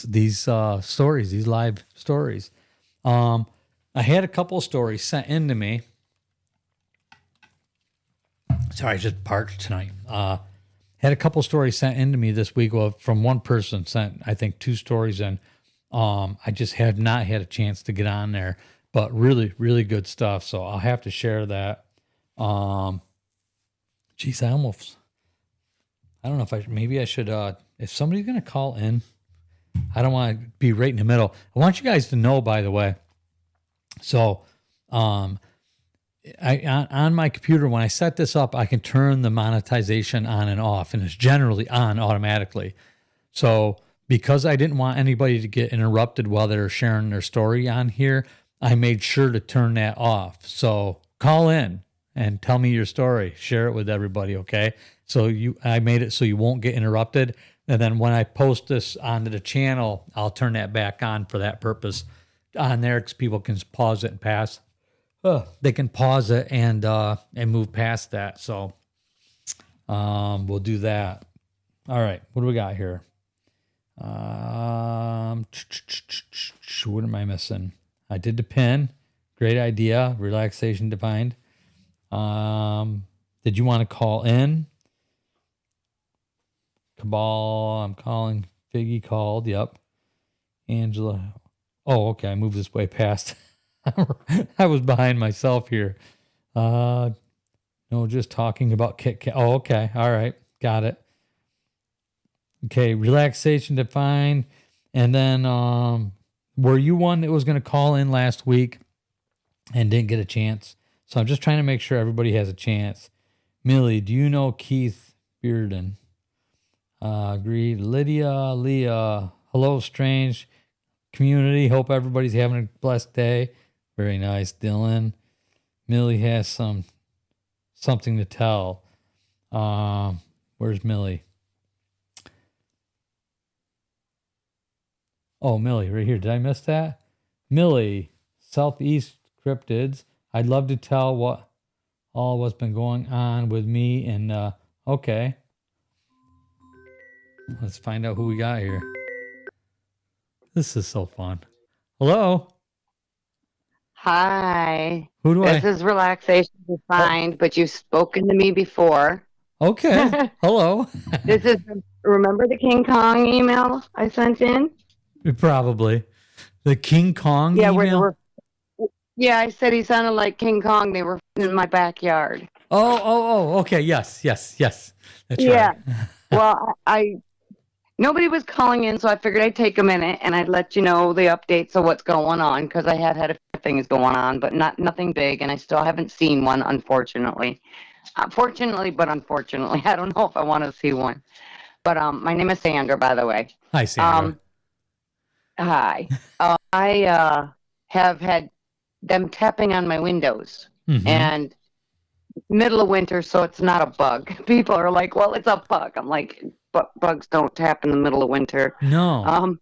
stories, these live stories. I had a couple of stories sent in to me. Sorry, I just parked tonight. Had a couple of stories sent in to me this week. Well, from one person sent, I think, 2 stories in. I just have not had a chance to get on there, but really, really good stuff. So I'll have to share that. Geez, I don't know if maybe I should, if somebody's going to call in, I don't want to be right in the middle. I want you guys to know, by the way. So, on my computer, when I set this up, I can turn the monetization on and off, and it's generally on automatically. So because I didn't want anybody to get interrupted while they're sharing their story on here, I made sure to turn that off. So call in and tell me your story. Share it with everybody, okay? So I made it so you won't get interrupted. And then when I post this onto the channel, I'll turn that back on for that purpose on there, because people can pause it and pass. They can pause it and move past that. So we'll do that. All right. What do we got here? What am I missing? I did the pin. Great idea. Relaxation defined. Did you want to call in? Cabal, I'm calling. Figgy called. Yep. Angela. Oh, okay. I moved this way past. I was behind myself here. No, just talking about Kit Kat. Oh, okay. All right. Got it. Okay. Relaxation defined. And then, were you one that was going to call in last week and didn't get a chance? So I'm just trying to make sure everybody has a chance. Milley, do you know Keith Bearden? Agreed. Lydia, Leah. Hello, strange community. Hope everybody's having a blessed day. Very nice, Dylan. Milley has something to tell. Where's Milley? Oh, Milley, right here. Did I miss that? Milley, Southeast Cryptids. I'd love to tell what's been going on with me. And okay. Let's find out who we got here. This is so fun. Hello. Hi. Who do This is relaxation defined, but you've spoken to me before. Okay. Hello. This is, remember the King Kong email I sent in? Probably. The King Kong Yeah, email? Yeah, I said he sounded like King Kong. They were in my backyard. Oh, okay. Yes. That's Yeah. right. Well, nobody was calling in, so I figured I'd take a minute and I'd let you know the updates of what's going on, because I have had a few things going on, but nothing big, and I still haven't seen one, unfortunately. Fortunately, but unfortunately, I don't know if I want to see one. But my name is Sandra, by the way. Hi, Sandra. Hi. I have had them tapping on my windows, and middle of winter, so it's not a bug. People are like, well, it's a bug. I'm like, but bugs don't tap in the middle of winter. No.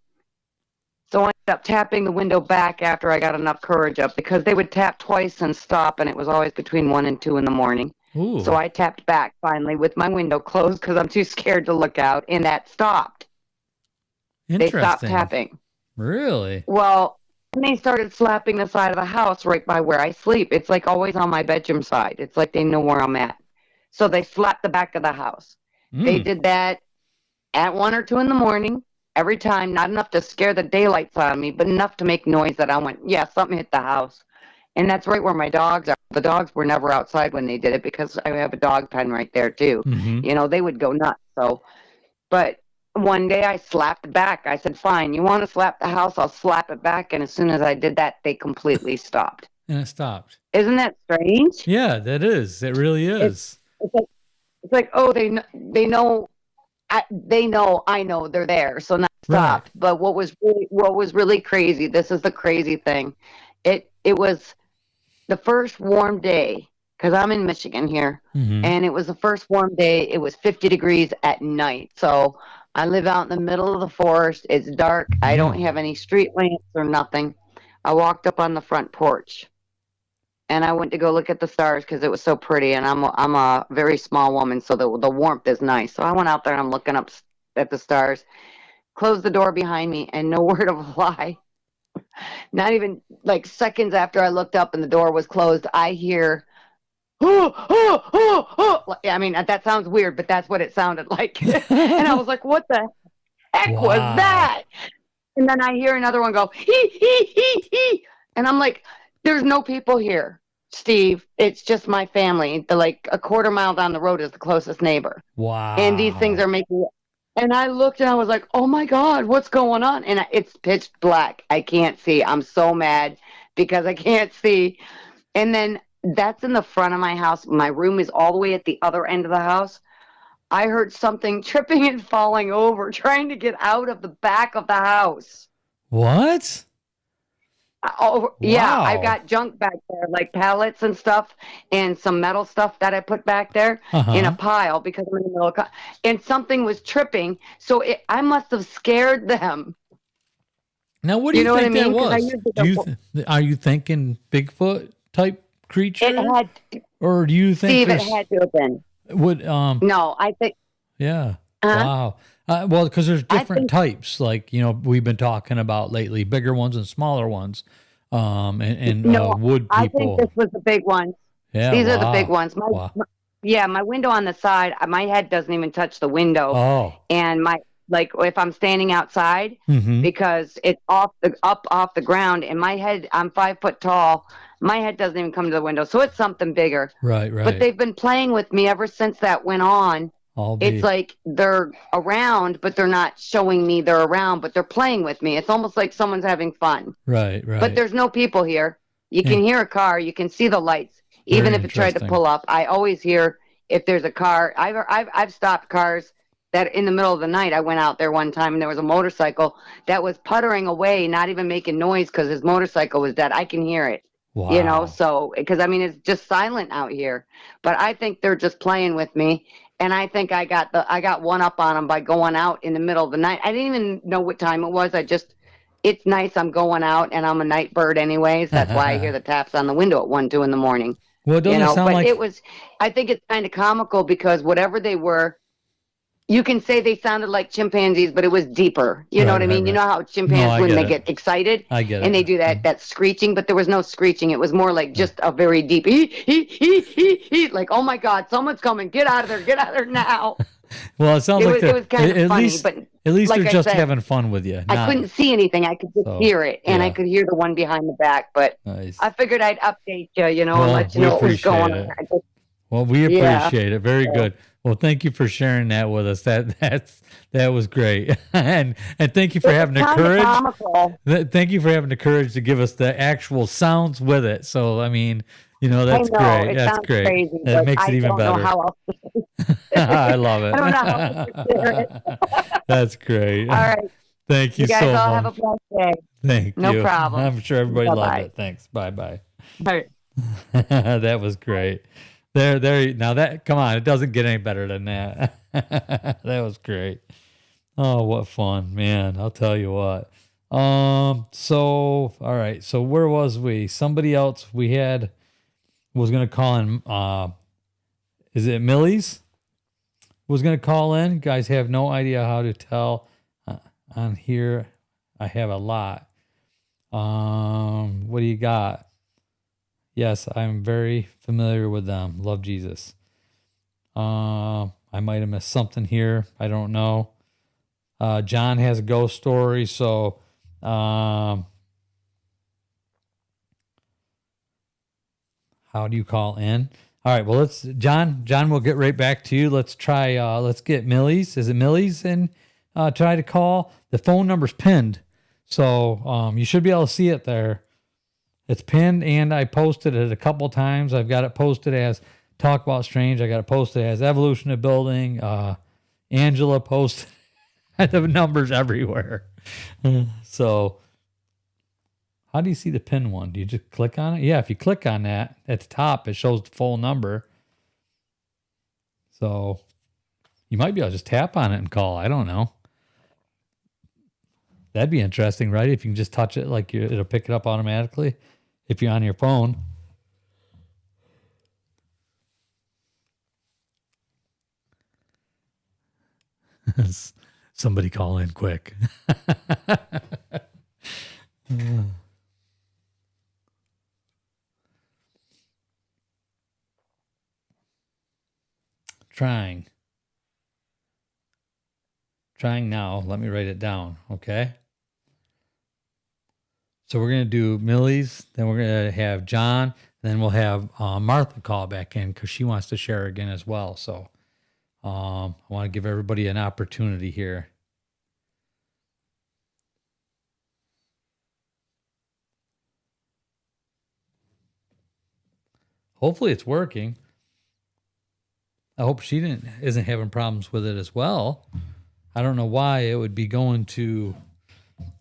So I ended up tapping the window back after I got enough courage up, because they would tap twice and stop, and it was always between 1 and 2 in the morning. Ooh. So I tapped back finally with my window closed because I'm too scared to look out, and that stopped. They stopped tapping. Really? Well, and they started slapping the side of the house right by where I sleep. It's like always on my bedroom side. It's like they know where I'm at. So they slapped the back of the house. They did that at 1 or 2 in the morning every time. Not enough to scare the daylights out of me, but enough to make noise that I went, yeah, something hit the house. And that's right where my dogs are. The dogs were never outside when they did it, because I have a dog pen right there too. You know, they would go nuts. So, but one day I slapped back. I said, fine, you want to slap the house? I'll slap it back. And as soon as I did that, they completely stopped. And it stopped. Isn't that strange? Yeah, that is. It really is. It's like, oh, they know, I know they're there. So now stopped. Right. But what was really crazy, this is the crazy thing. It was the first warm day, because I'm in Michigan here, and it was the first warm day. It was 50 degrees at night. So I live out in the middle of the forest. It's dark. I don't have any street lamps or nothing. I walked up on the front porch, and I went to go look at the stars because it was so pretty. And I'm a very small woman, so the warmth is nice. So I went out there and I'm looking up at the stars. Closed the door behind me, and no word of a lie, not even like seconds after I looked up and the door was closed, I hear, I mean, that sounds weird, but that's what it sounded like. And I was like, what the heck was that? And then I hear another one go, he. And I'm like, there's no people here, Steve. It's just my family. Like a quarter mile down the road is the closest neighbor. Wow. And these things are making. And I looked and I was like, oh my God, what's going on? And it's pitch black. I can't see. I'm so mad because I can't see. And then that's in the front of my house. My room is all the way at the other end of the house. I heard something tripping and falling over, trying to get out of the back of the house. What? Oh, yeah. I've got junk back there, like pallets and stuff, and some metal stuff that I put back there in a pile because I'm in the middle of, and something was tripping. So I must have scared them. Now, what do you think that was? Are you thinking Bigfoot type creature? It had, or do you think Steve, it had to have been. No, I think. Yeah. Wow. Well, because there's different types, like, you know, we've been talking about lately, bigger ones and smaller ones, and wood people. I think this was the big ones. Yeah, these are the big ones. My window on the side, my head doesn't even touch the window. Oh. And like if I'm standing outside, because it's up off the ground, and my head, I'm 5 foot tall. My head doesn't even come to the window, so it's something bigger. Right. But they've been playing with me ever since that went on. It's like they're around, but they're not showing me they're around, but they're playing with me. It's almost like someone's having fun. Right. But there's no people here. You can hear a car. You can see the lights. Even if it tried to pull up, I always hear if there's a car. I've stopped cars that in the middle of the night. I went out there one time and there was a motorcycle that was puttering away, not even making noise because his motorcycle was dead. I can hear it. Wow. You know, so because I mean it's just silent out here. But I think they're just playing with me. And I think I got one up on them by going out in the middle of the night. I didn't even know what time it was. It's nice. I'm going out, and I'm a night bird anyways. That's why I hear the taps on the window at 1, 2 in the morning. Well, it doesn't sound like it was. I think it's kind of comical because whatever they were, you can say they sounded like chimpanzees, but it was deeper. You know what I mean? Right. You know how No, chimpanzees, I when get they it. get excited I get it. and they do that screeching, but there was no screeching. It was more like just a very deep, like, oh my God, someone's coming. Get out of there now. Well, it sounds like It was kind of funny, but at least like they're I just said, having fun with you. I couldn't see anything. I could just hear it, and I could hear the one behind the back. But Nice. I figured I'd update you, and Well, let you we know what was going appreciate on. it. Well, we appreciate it. Very good. Well, thank you for sharing that with us. That was great, and thank you for having the courage. Thank you for having the courage to give us the actual sounds with it. So, I mean, that's great. That's great. Crazy, that makes it even better. I love it. I don't know how else to share it. That's great. All right. Thank you guys so all much. have a blessed day. Thank you. No problem. I'm sure everybody Bye-bye. loved it. Thanks. Bye-bye. Bye. That was great. There. Now come on, it doesn't get any better than that. That was great. Oh, what fun, man! I'll tell you what. So all right. So where was we? Somebody else we had was gonna call in. Is it Milley's? Was gonna call in. You guys have no idea how to tell. On here, I have a lot. What do you got? Yes, I'm very familiar with them. Love Jesus. I might have missed something here. I don't know. John has a ghost story, so how do you call in? All right, well, John, we'll get right back to you. Let's try, let's get Milley's. Is it Milley's? And try to call. The phone number's pinned, so you should be able to see it there. It's pinned, and I posted it a couple times. I've got it posted as Talk About Strange. I got it posted as Evolution of Building. Angela posted the numbers everywhere. So how do you see the pin one? Do you just click on it? Yeah, if you click on that at the top, it shows the full number. So you might be able to just tap on it and call. I don't know. That'd be interesting, right? If you can just touch it, like it'll pick it up automatically if you're on your phone. Somebody call in quick. Trying now. Let me write it down, okay? So we're going to do Milley's, then we're going to have John, then we'll have Martha call back in because she wants to share again as well. So I want to give everybody an opportunity here. Hopefully it's working. I hope she isn't having problems with it as well. I don't know why it would be going to,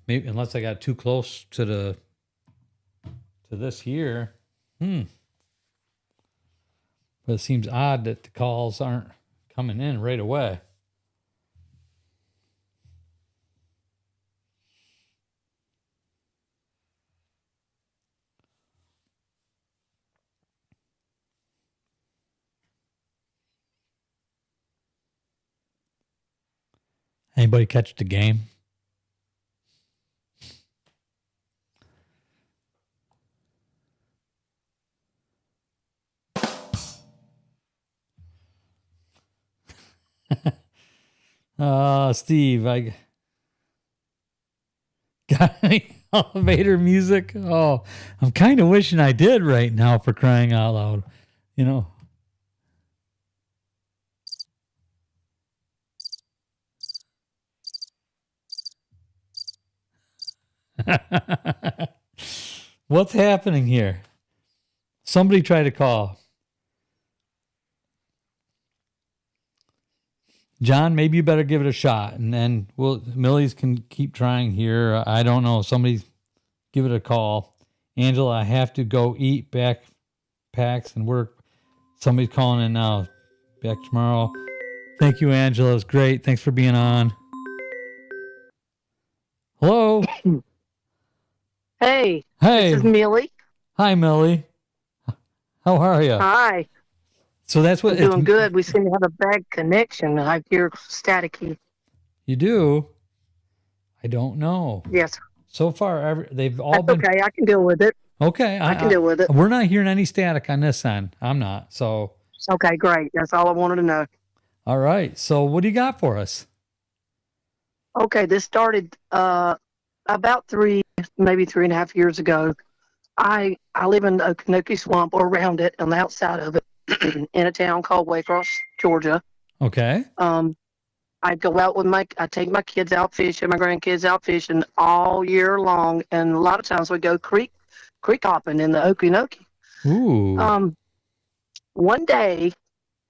maybe unless I got too close to this here. But it seems odd that the calls aren't coming in right away. Anybody catch the game? Steve, I got any elevator music? Oh, I'm kind of wishing I did right now, for crying out loud. You know. What's happening here? Somebody try to call. John, maybe you better give it a shot, and then Milley's can keep trying here. I don't know. Somebody give it a call. Angela, I have to go eat, backpacks and work. Somebody's calling in now. Back tomorrow. Thank you, Angela. It was great. Thanks for being on. Hello. Hey. Hey. This is Milley. Hi, Milley. How are you? Hi. So that's what I'm doing good. We seem to have a bad connection. I hear staticky. You do? I don't know. Yes. So far, they've all That's been okay. I can deal with it. okay. I can deal with it. We're not hearing any static on this end. I'm not. So, Okay, great. That's all I wanted to know. all right. So, what do you got for us? Okay, this started about maybe 3.5 years ago. I live in the Okanokie Swamp or around it on the outside of it in a town called Waycross, Georgia. Okay. I go out I take my kids out fishing, my grandkids out fishing all year long, and a lot of times we go creek hopping in the Okanokie. Ooh. One day,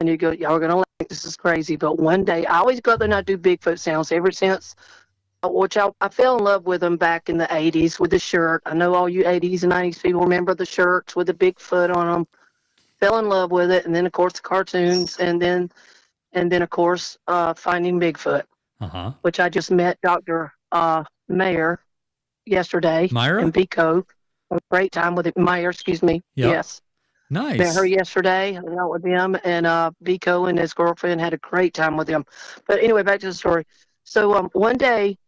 and y'all are gonna like this is crazy, but one day I always go there and I do Bigfoot sounds ever since. Which I fell in love with them back in the 80s with the shirt. I know all you 80s and 90s people remember the shirts with the Bigfoot on them. Fell in love with it, and then of course the cartoons, and then of course Finding Bigfoot, which I just met Dr. Mayer yesterday Myra? in Pico. A great time with it. Mayer, excuse me. Yep. Yes. Nice. Met her yesterday. I went out with him, and Pico and his girlfriend had a great time with him. But anyway, back to the story. So one day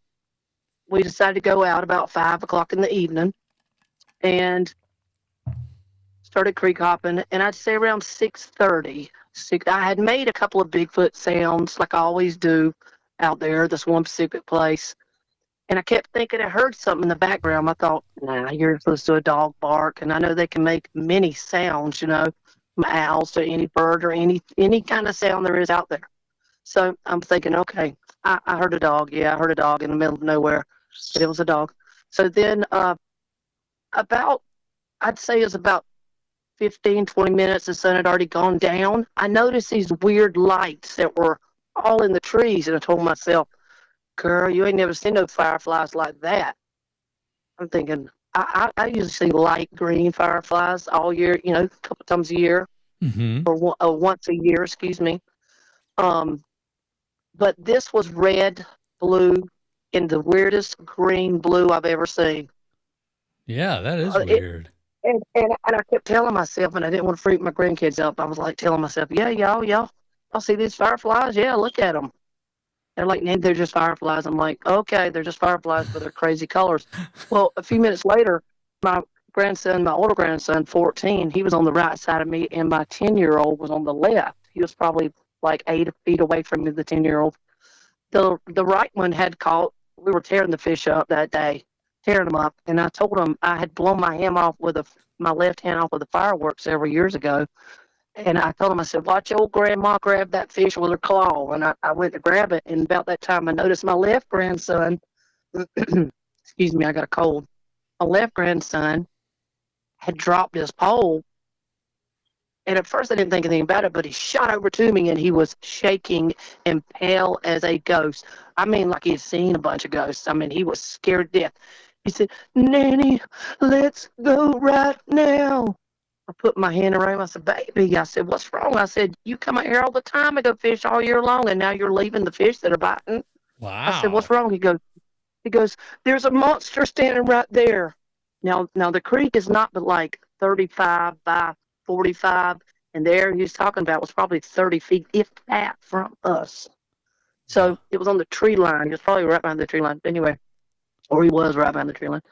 we decided to go out about 5 o'clock in the evening and started creek hopping. And I'd say around 6:30. I had made a couple of Bigfoot sounds like I always do out there, this one specific place. And I kept thinking I heard something in the background. I thought, nah, you're supposed to do a dog bark. And I know they can make many sounds, from owls to any bird or any kind of sound there is out there. So I'm thinking, okay, I heard a dog. Yeah, I heard a dog in the middle of nowhere. But it was a dog. So then I'd say it was about 15, 20 minutes, the sun had already gone down. I noticed these weird lights that were all in the trees. And I told myself, girl, you ain't never seen no fireflies like that. I'm thinking, I usually see light green fireflies all year, a couple times a year, or once a year, excuse me. But this was red, blue, and the weirdest green blue I've ever seen. Yeah, that is weird. And I kept telling myself, and I didn't want to freak my grandkids out. I was like telling myself, yeah, y'all see these fireflies? Yeah, look at them. They're like, they're just fireflies. I'm like, okay, they're just fireflies, but they're crazy colors. Well, a few minutes later, my older grandson, 14, he was on the right side of me, and my 10-year-old was on the left. He was probably like 8 feet away from me, the 10-year-old. The right one had caught, we were tearing the fish up that day, tearing them up, and I told him I had blown my left hand off with the fireworks several years ago. And I told him, I said, watch old grandma grab that fish with her claw. And I went to grab it. And about that time, I noticed my left grandson, excuse me, I got a cold. My left grandson had dropped his pole. And at first, I didn't think anything about it, but he shot over to me and he was shaking and pale as a ghost. I mean, like he had seen a bunch of ghosts. I mean, he was scared to death. He said, Nanny, let's go right now. I put my hand around him. I said, baby, I said, what's wrong? I said, you come out here all the time and go fish all year long, and now you're leaving the fish that are biting. Wow. I said, what's wrong? He goes, there's a monster standing right there. Now the creek is not but like 35 by 45, and the area he was talking about was probably 30 feet, if that, from us. So it was on the tree line. He was probably right behind the tree line. Anyway, or he was right behind the tree line.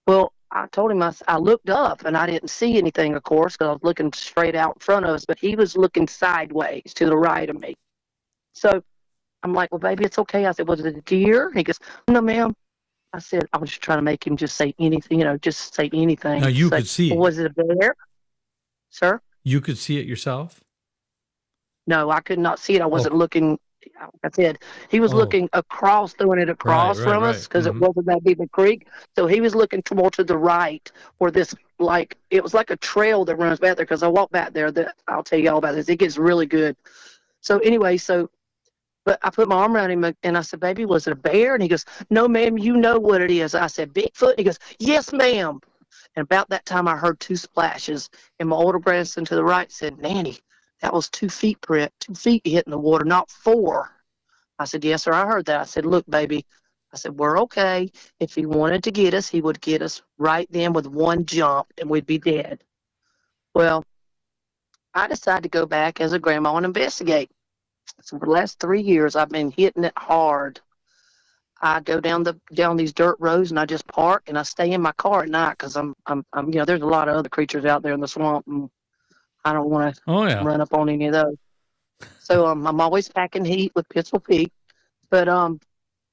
Well, I told him, I looked up, and I didn't see anything, of course, because I was looking straight out in front of us, but he was looking sideways to the right of me. So I'm like, well, baby, it's okay. I said, was it a deer? He goes, no, ma'am. I said, I was just trying to make him just say anything, just say anything. Now you could see it. Was it a bear? Sir? You could see it yourself? No, I could not see it. I wasn't looking. I said he was looking across, throwing it across from us because it wasn't that deep a creek. So he was looking more to the right, where this it was like a trail that runs back there. Because I walked back there. That I'll tell you all about this. It gets really good. So anyway, but I put my arm around him and I said, "Baby, was it a bear?" And he goes, "No, ma'am. You know what it is." I said, "Bigfoot." And he goes, "Yes, ma'am." And about that time, I heard 2 splashes, and my older grandson to the right said, "Nanny, that was 2 feet print, 2 feet hitting the water, not 4. I said, yes, sir, I heard that. I said, look, baby, I said, we're okay. If he wanted to get us, he would get us right then with one jump, and we'd be dead. Well, I decided to go back as a grandma and investigate. So for the last 3 years, I've been hitting it hard. I go down these dirt roads and I just park and I stay in my car at night because I'm there's a lot of other creatures out there in the swamp and I don't want to run up on any of those. So I'm always packing heat with Pistol Pete. But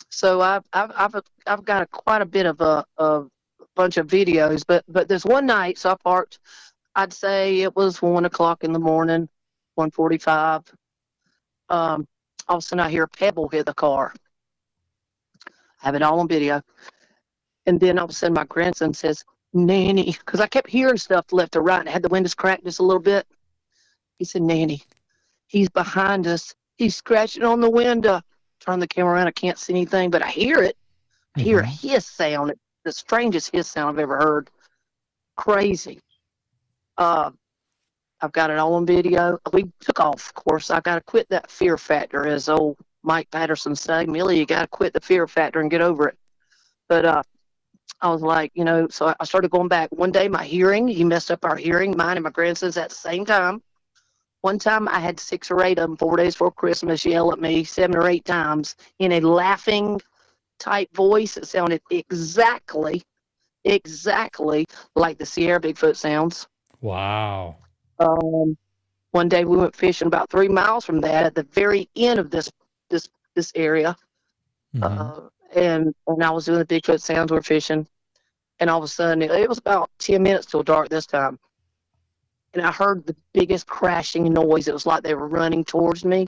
so I've got quite a bit of a bunch of videos. But there's one night, so I parked. I'd say it was 1:00 in the morning, 1:45. All of a sudden I hear a pebble hit the car. I have it all on video. And then all of a sudden my grandson says, Nanny, because I kept hearing stuff left to right. I had the windows cracked just a little bit. He said, Nanny, he's behind us. He's scratching on the window. Turn the camera around. I can't see anything, but I hear it. I hear a hiss sound. It's the strangest hiss sound I've ever heard. Crazy. I've got it all on video. We took off, of course. I got to quit that fear factor, as old Mike Patterson said. Milley, you got to quit the fear factor and get over it. But I was like, so I started going back. One day, he messed up our hearing, mine and my grandson's at the same time. One time, I had 6 or 8 of them 4 days before Christmas yell at me 7 or 8 times in a laughing type voice. It sounded exactly like the Sierra Bigfoot sounds. Wow. One day we went fishing about 3 miles from that at the very end of this area. And I was doing the Bigfoot sounds, we're fishing. And all of a sudden, it was about 10 minutes till dark this time. And I heard the biggest crashing noise. It was like they were running towards me.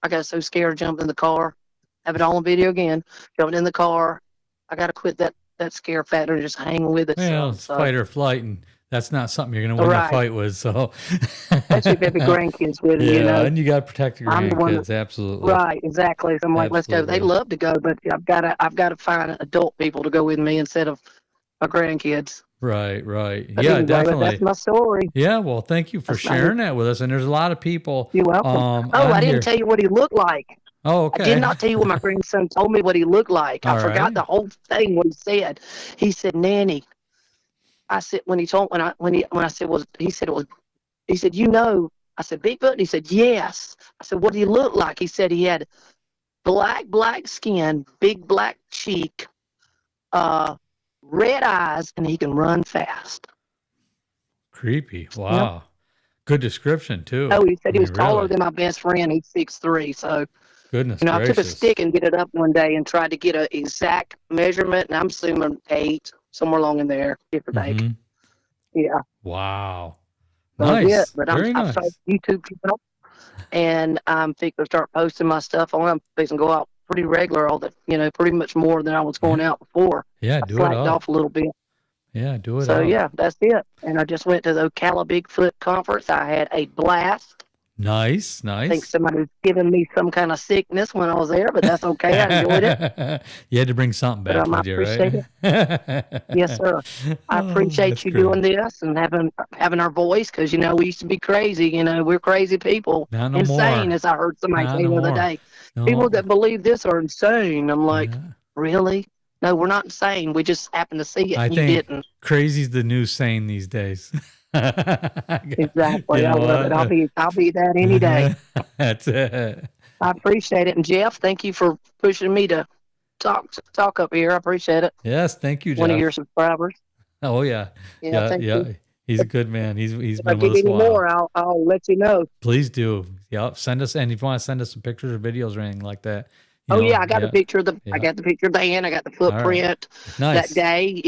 I got so scared, jumped in the car. Have it all on video again. Jumping in the car. I got to quit that scare factor and just hang with it. Well, it's fight or flight, and that's not something you're going to win a fight with. So, especially if you have grandkids with you, and you got to protect your grandkids. Absolutely, right, exactly. So I'm like, let's go. They love to go, but I've got to find adult people to go with me instead of my grandkids. Right. But yeah, anyway, definitely. That's my story. Yeah, well, thank you for sharing that with us. And there's a lot of people. You're welcome. I didn't tell you what he looked like. Oh, okay. I did not tell you what my grandson told me what he looked like. I forgot the whole thing. What he said. He said, "Nanny." I said he said he said I said, "Bigfoot?" He said, "Yes." I said, "What did he look like?" He said he had black skin, big black cheek, red eyes, and he can run fast. Creepy. Wow. Yep. Good description too. Oh, he said he was taller than my best friend. He's 6'3". So goodness gracious. I took a stick and get it up one day and tried to get an exact measurement, and I'm assuming 8, somewhere along in there, give or take. Yeah. Wow. Nice. But I'm starting YouTube channel, and I'm fixing to start posting my stuff on. I'm fixing to go out pretty regular, pretty much more than I was going out before. Yeah, I slacked off a little bit. Yeah, do it. So yeah, that's it. And I just went to the Ocala Bigfoot conference. I had a blast. Nice. I think somebody was giving me some kind of sickness when I was there, but that's okay. I enjoyed it. You had to bring something back with you, right? Yes, sir. I appreciate you doing this and having our voice, because we used to be crazy. We're crazy people. No insane, more. As I heard somebody say the other day. No. People that believe this are insane. I'm like, really? No, we're not insane. We just happened to see it. I think crazy's the new sane these days. Exactly. I love it. I'll be that any day. That's it. I appreciate it. And Jeff, thank you for pushing me to talk up here. I appreciate it. Yes, thank you, Jeff. One of your subscribers. Oh yeah. Thank you. He's a good man. He's been with us a while. If I get any more, I'll let you know. Please do. Yep. Send us, and if you want to send us some pictures or videos or anything like that. I got the picture of I got the picture of the hand. I got the footprint that day.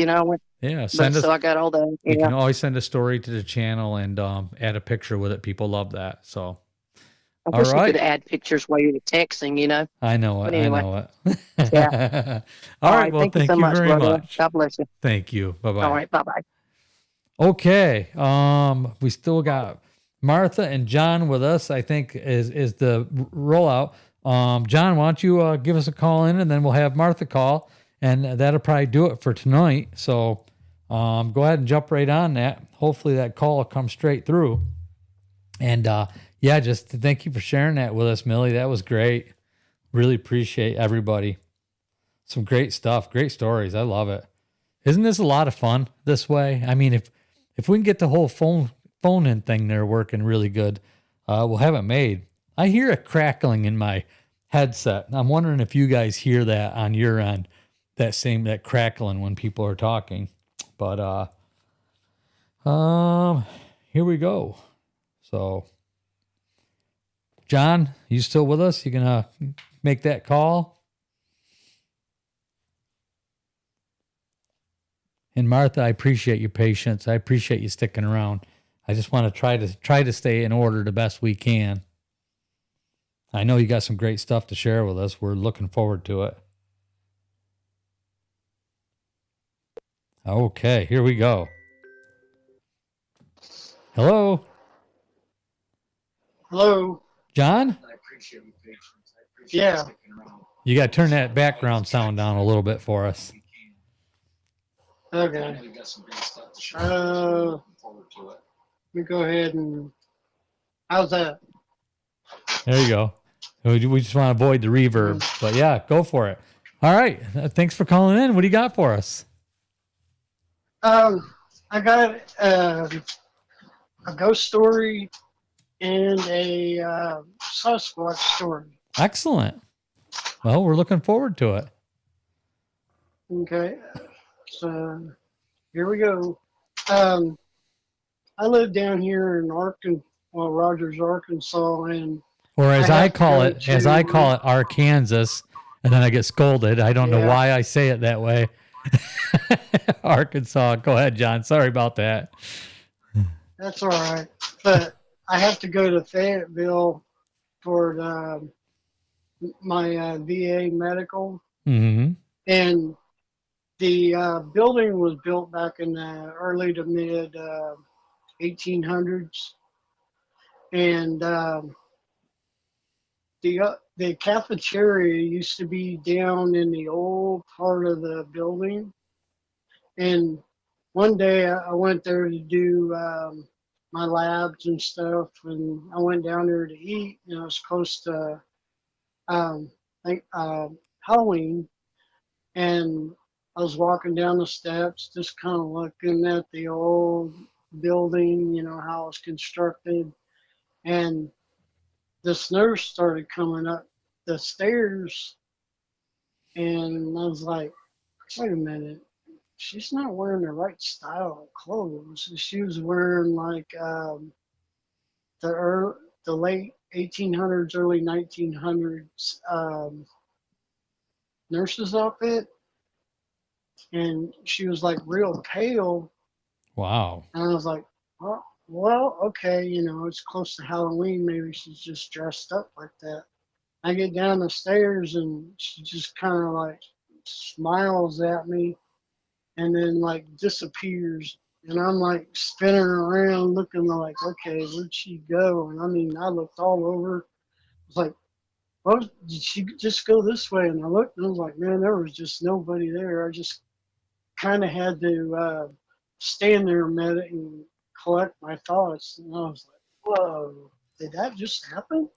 Yeah, send us. So I got all that. You can always send a story to the channel and add a picture with it. People love that. So, I wish you could add pictures while you're texting. I know it. Anyway. I know it. Yeah. All right. Well, thank you very much. God bless you. Thank you. Bye bye. All right. Bye bye. Okay. We still got Martha and John with us. I think is the rollout. John, why don't you give us a call in, and then we'll have Martha call, and that'll probably do it for tonight. So go ahead and jump right on that. Hopefully that call will come straight through. And just thank you for sharing that with us, Milley. That was great. Really appreciate everybody. Some great stuff, great stories. I love it. Isn't this a lot of fun this way? I mean, if we can get the whole phone phone-in thing there working really good. We'll have it made. I hear a crackling in my headset. I'm wondering if you guys hear that on your end, that crackling when people are talking. But here we go. So, John, you still with us? You gonna make that call? And Martha, I appreciate your patience. I appreciate you sticking around. I just want to try to stay in order the best we can. I know you got some great stuff to share with us. We're looking forward to it. Okay, here we go. Hello? Hello. John? Yeah. You got to turn that background sound down a little bit for us. Okay. Let me go ahead and. How's that? There you go. We just want to avoid the reverb. But yeah, go for it. All right. Thanks for calling in. What do you got for us? I got a ghost story and a Sasquatch story. Excellent. Well, we're looking forward to it. Okay. So here we go. I live down here in Rogers, Arkansas, and or as I call it, Arkansas, and then I get scolded. I don't know why I say it that way. Arkansas. Go ahead, John. Sorry about that. That's all right. But I have to go to Fayetteville for my VA medical. Mm-hmm. And the building was built back in the early to mid 1800s. And the cafeteria used to be down in the old part of the building. And one day I went there to do my labs and stuff, and I went down there to eat. And it was close to Halloween, and I was walking down the steps, just kind of looking at the old building, how it was constructed, and this nurse started coming up the stairs, and I was like, wait a minute, she's not wearing the right style of clothes. She was wearing like the late 1800s, early 1900s nurse's outfit, and she was like real pale. Wow. And I was like, well, okay, it's close to Halloween. Maybe she's just dressed up like that. I get down the stairs and she just kind of like smiles at me and then like disappears. And I'm like spinning around looking like, okay, where'd she go? And I mean, I looked all over. I was like, well, did she just go this way? And I looked and I was like, man, there was just nobody there. I just kind of had to stand there a minute and collect my thoughts. And I was like, whoa, did that just happen?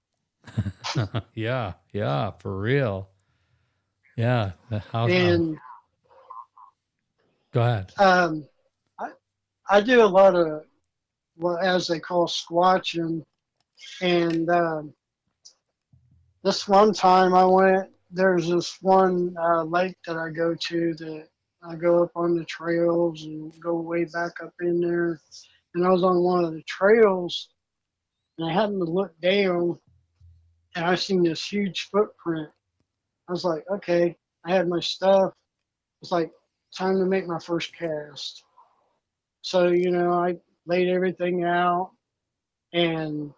Yeah, for real. Yeah. And go ahead. I do a lot of what as they call squatching, and this one time I went. There's this one lake that I go to that I go up on the trails and go way back up in there. And I was on one of the trails, and I happened to look down, and I seen this huge footprint. I was like, okay, I had my stuff. It's like time to make my first cast. So, I laid everything out, and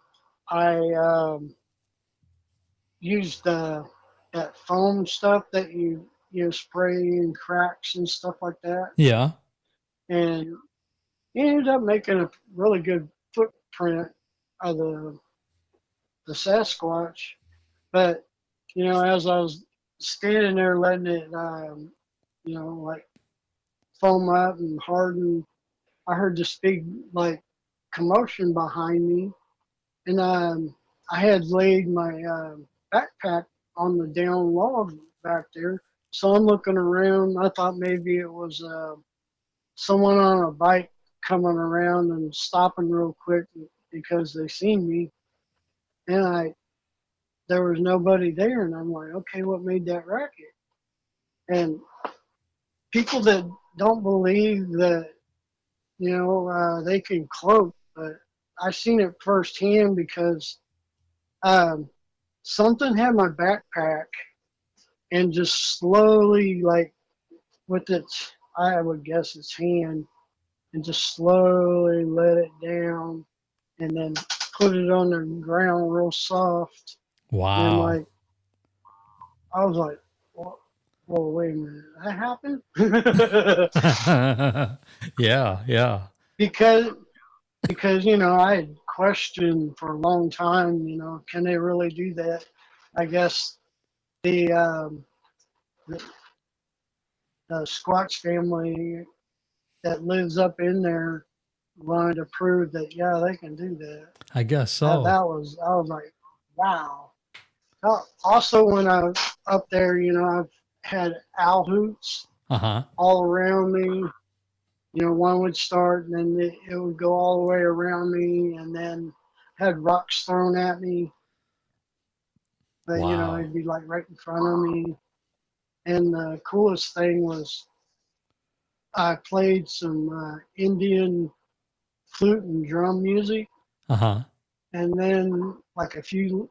I used that foam stuff that you spray in cracks and stuff like that. Yeah. And it ended up making a really good footprint of the Sasquatch. But, as I was standing there letting it, like foam up and harden, I heard this big, like, commotion behind me. And I had laid my backpack on the down log back there. So I'm looking around. I thought maybe it was someone on a bike coming around and stopping real quick because they seen me. And there was nobody there. And I'm like, okay, what made that racket? And people that don't believe that, they can cloak, but I've seen it firsthand because something had my backpack and just slowly, like with its, I would guess its hand, and just slowly let it down and then put it on the ground real soft. Wow. And I was like, well, wait a minute, that happened? Yeah. Because I had questioned for a long time, can they really do that? I guess the Squatch family that lives up in there wanted to prove that, yeah, they can do that. I guess so. I was like, wow. Also, when I was up there, I've had owl hoots all around me. One would start and then it would go all the way around me, and then had rocks thrown at me. But, wow. it'd be like right in front of me. And the coolest thing was I played some Indian flute and drum music. And then like a few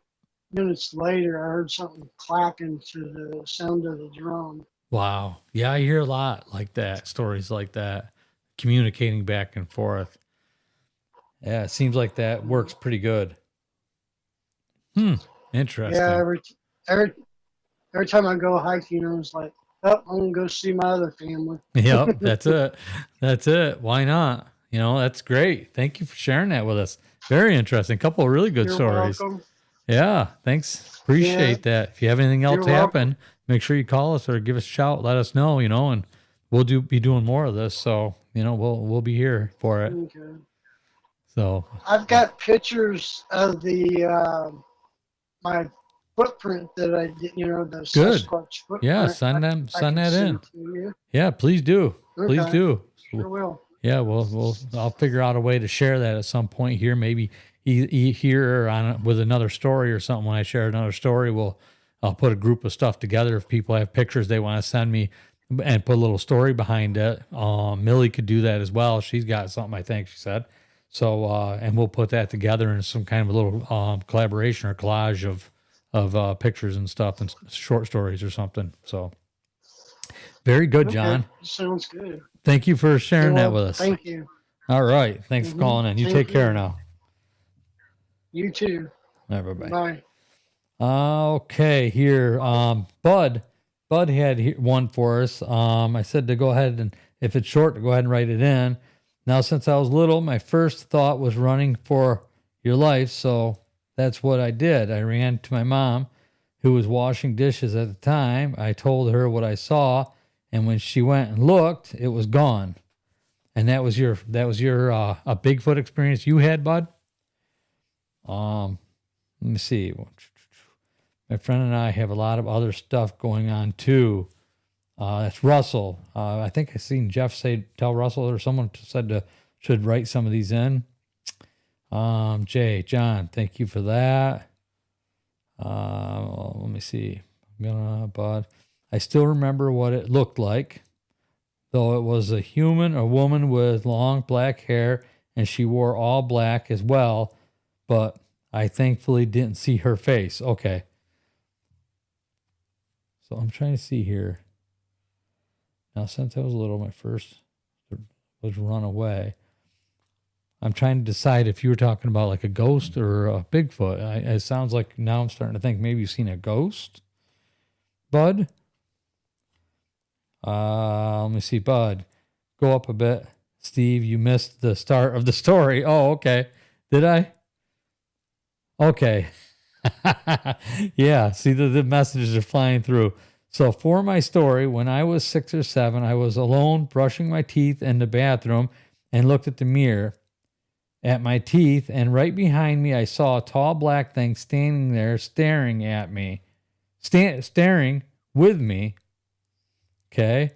minutes later, I heard something clacking to the sound of the drum. Wow. Yeah, I hear a lot like that, stories like that, communicating back and forth. Yeah, it seems like that works pretty good. Interesting. Yeah, every time I go hiking, I was like, oh, I'm going to go see my other family. Yep, that's it. That's it. Why not? That's great. Thank you for sharing that with us. Very interesting. A couple of really good You're stories. welcome. Yeah, thanks. Appreciate that. If you have anything else happen, make sure you call us or give us a shout. Let us know, and we'll be doing more of this. So, we'll be here for it. Okay. So I've got pictures of the my footprint that I did, the good. Sasquatch footprint. Yeah, send that in. You. Yeah, please do. Okay. Please do. Sure will. Yeah, I'll figure out a way to share that at some point here, maybe here on with another story or something. When I share another story, I'll put a group of stuff together. If people have pictures they want to send me and put a little story behind it, Milley could do that as well. She's got something, I think she said. So, and we'll put that together in some kind of a little collaboration or collage of pictures and stuff and short stories or something. So, very good, John. Sounds good. Thank you for sharing that with us. Thank you. All right. Thanks for calling in. You take care now. You too. All right, bye-bye. Bye. Okay, here. Bud had one for us. I said to go ahead and, if it's short, to go ahead and write it in. Now, since I was little, my first thought was running for your life, so that's what I did. I ran to my mom, who was washing dishes at the time. I told her what I saw, and when she went and looked, it was gone. And that was your a Bigfoot experience you had, Bud? Let me see. My friend and I have a lot of other stuff going on too. That's Russell. I think I seen Jeff tell Russell, or someone said should write some of these in. John, thank you for that. Let me see. Bud. I still remember what it looked like, though it was a woman with long black hair, and she wore all black as well, but I thankfully didn't see her face. Okay. So I'm trying to see here. Now, since I was little, my first was run away. I'm trying to decide if you were talking about like a ghost or a Bigfoot. It sounds like now I'm starting to think maybe you've seen a ghost, Bud. Let me see, Bud. Go up a bit. Steve, you missed the start of the story. Oh, okay. Did I? Okay. Yeah, see, the messages are flying through. So for my story, when I was 6 or 7, I was alone brushing my teeth in the bathroom and looked at the mirror at my teeth, and right behind me I saw a tall black thing standing there staring at me, staring with me. Okay.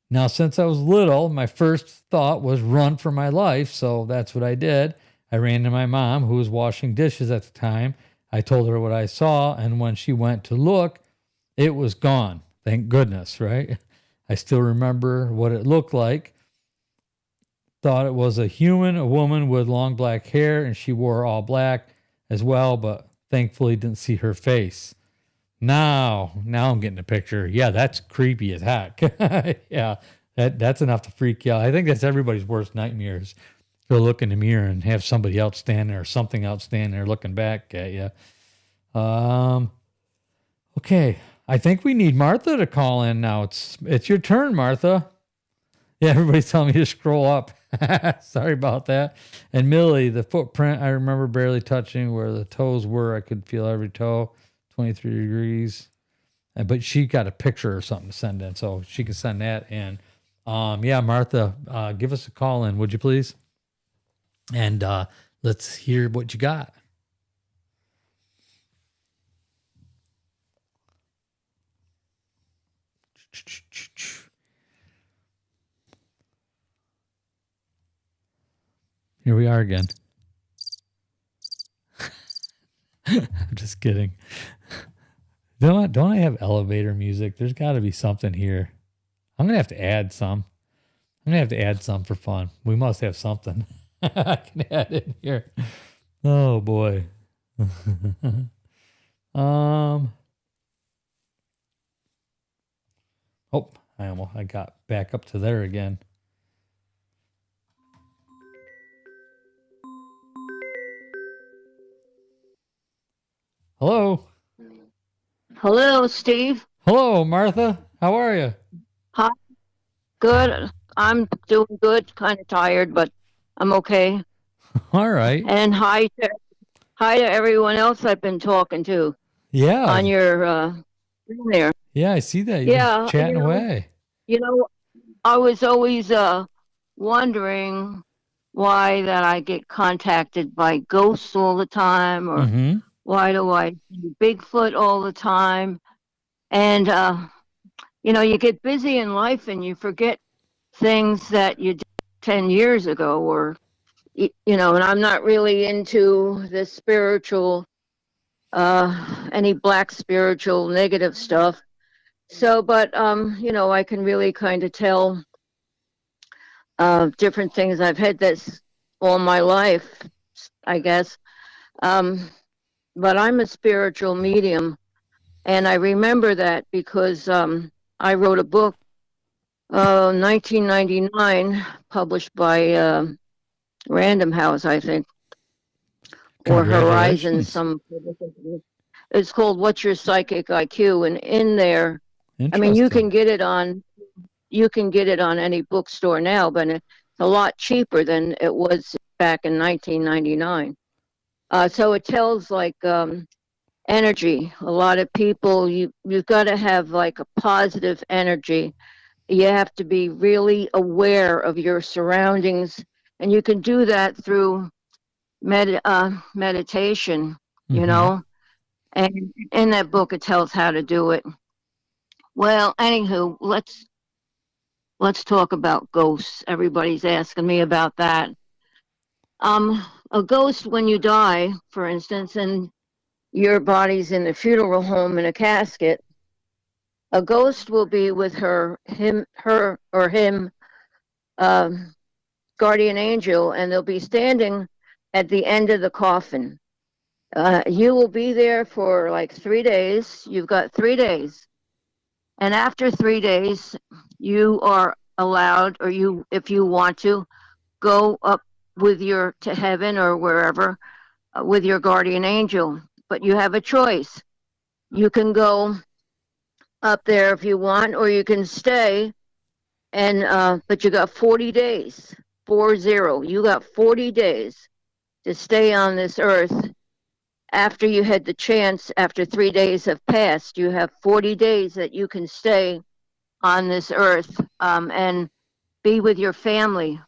Now, since I was little, my first thought was run for my life. So that's what I did. I ran to my mom, who was washing dishes at the time. I told her what I saw. And when she went to look, it was gone. Thank goodness, right? I still remember what it looked like. Thought it was a woman with long black hair, and she wore all black as well, but thankfully didn't see her face. Now I'm getting a picture. Yeah, that's creepy as heck. Yeah, that's enough to freak you out. I think that's everybody's worst nightmares. To look in the mirror and have somebody else standing there or something else standing there looking back at you. Okay, I think we need Martha to call in now. It's your turn, Martha. Yeah, everybody's telling me to scroll up. Sorry about that. And Milley, the footprint, I remember barely touching where the toes were. I could feel every toe. 23 degrees, but she got a picture or something to send in, so she can send that in. Yeah, Martha, give us a call in, would you please? And let's hear what you got. Here we are again. I'm just kidding. Don't I have elevator music? There's got to be something here. I'm gonna have to add some. For fun. We must have something I can add in here. Oh boy. Oh, I got back up to there again. Hello. Hello, Steve. Hello, Martha. How are you? Hi. Good. I'm doing good. Kind of tired, but I'm okay. All right. And hi to everyone else I've been talking to. Yeah. On your there. Yeah, I see that. You're chatting away. You know, I was always wondering why that I get contacted by ghosts all the time, or why do I see Bigfoot all the time? And you get busy in life and you forget things that you did 10 years ago, or and I'm not really into the spiritual, any black spiritual negative stuff. So, but I can really kind of tell different things. I've had this all my life, I guess. But I'm a spiritual medium, and I remember that because I wrote a book, 1999, published by Random House, I think, or Horizon. It's called "What's Your Psychic IQ?" And in there, I mean, you can get it on any bookstore now, but it's a lot cheaper than it was back in 1999. So it tells like energy. A lot of people, you've got to have like a positive energy. You have to be really aware of your surroundings, and you can do that through meditation. And in that book it tells how to do it. Well, anywho, let's talk about ghosts. Everybody's asking me about that. A ghost, when you die, for instance, and your body's in the funeral home in a casket, a ghost will be with her or him guardian angel, and they'll be standing at the end of the coffin. You will be there for like 3 days. You've got 3 days. And after 3 days, you are allowed, or if you want to, go up to heaven or wherever with your guardian angel. But you have a choice. You can go up there if you want, or you can stay. And but you got 40 days, 40. You got 40 days to stay on this earth. After you had the chance, after 3 days have passed, you have 40 days that you can stay on this earth and be with your family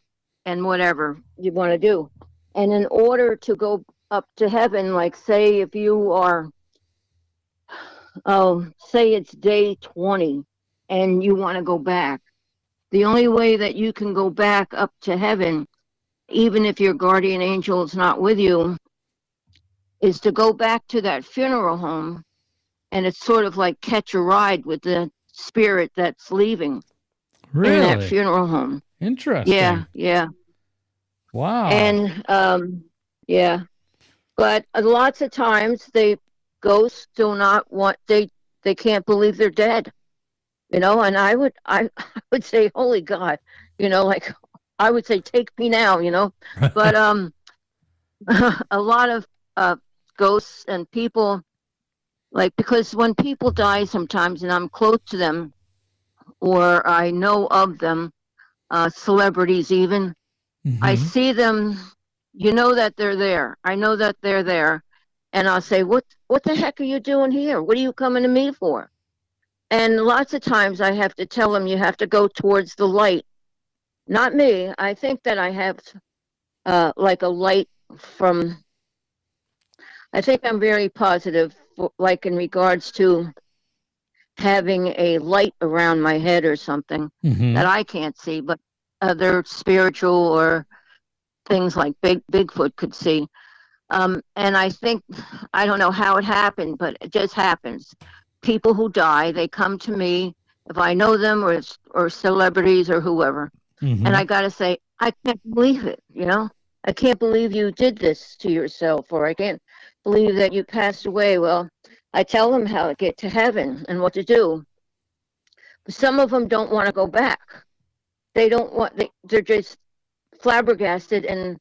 and whatever you want to do. And in order to go up to heaven, like say if you are, say it's day 20 and you want to go back, the only way that you can go back up to heaven, even if your guardian angel is not with you, is to go back to that funeral home, and it's sort of like catch a ride with the spirit that's leaving in that Really? funeral home. Interesting. Yeah. Wow. And yeah. But lots of times ghosts do not want, they can't believe they're dead. And I would say, holy God, like I would say, take me now, But a lot of ghosts and people, like, because when people die sometimes and I'm close to them or I know of them, celebrities even, I see them, that they're there. I know that they're there. And I'll say, what the heck are you doing here? What are you coming to me for? And lots of times I have to tell them, you have to go towards the light. Not me. I think that I have like a light from, I think I'm very positive, like in regards to having a light around my head or something that I can't see, but other spiritual or things like Bigfoot could see. And I think, I don't know how it happened, but it just happens. People who die, they come to me, if I know them or celebrities or whoever. And I got to say, I can't believe it, I can't believe you did this to yourself, or I can't believe that you passed away. Well, I tell them how to get to heaven and what to do. But some of them don't want to go back. They don't want, they're just flabbergasted, and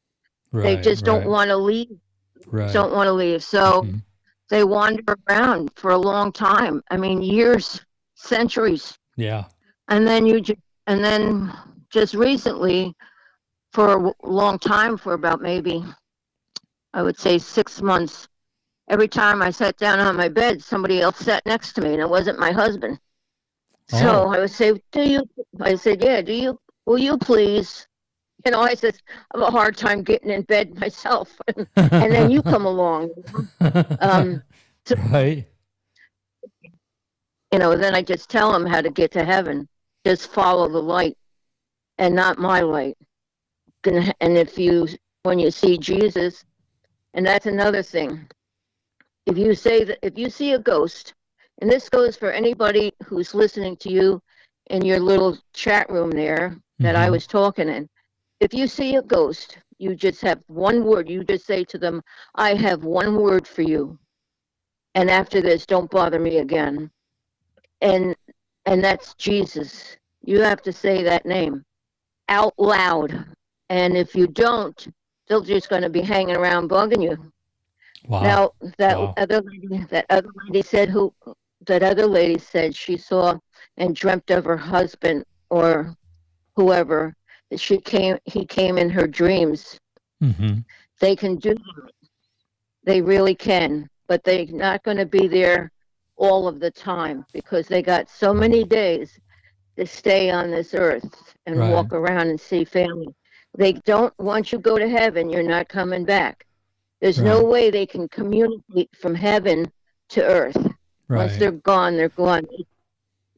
they just don't want to leave. Don't want to leave. So they wander around for a long time. I mean, years, centuries. Yeah. And then just recently, for a long time, for about maybe, I would say 6 months, every time I sat down on my bed, somebody else sat next to me, and it wasn't my husband. So I would say, I said, yeah, will you please? I said, I have a hard time getting in bed myself. And then you come along. So, right. Then I just tell them how to get to heaven. Just follow the light and not my light. And when you see Jesus, and that's another thing. If you see a ghost, and this goes for anybody who's listening to you in your little chat room there that I was talking in. If you see a ghost, you just have one word. You just say to them, I have one word for you. And after this, don't bother me again. And that's Jesus. You have to say that name out loud. And if you don't, they're just going to be hanging around bugging you. Wow. Now, other lady said she saw and dreamt of her husband or whoever. He came in her dreams. They can do that. They really can, but they're not going to be there all of the time because they got so many days to stay on this earth and walk around and see family. They don't, once you go to heaven, you're not coming back. There's no way they can communicate from heaven to earth. Once they're gone, they're gone.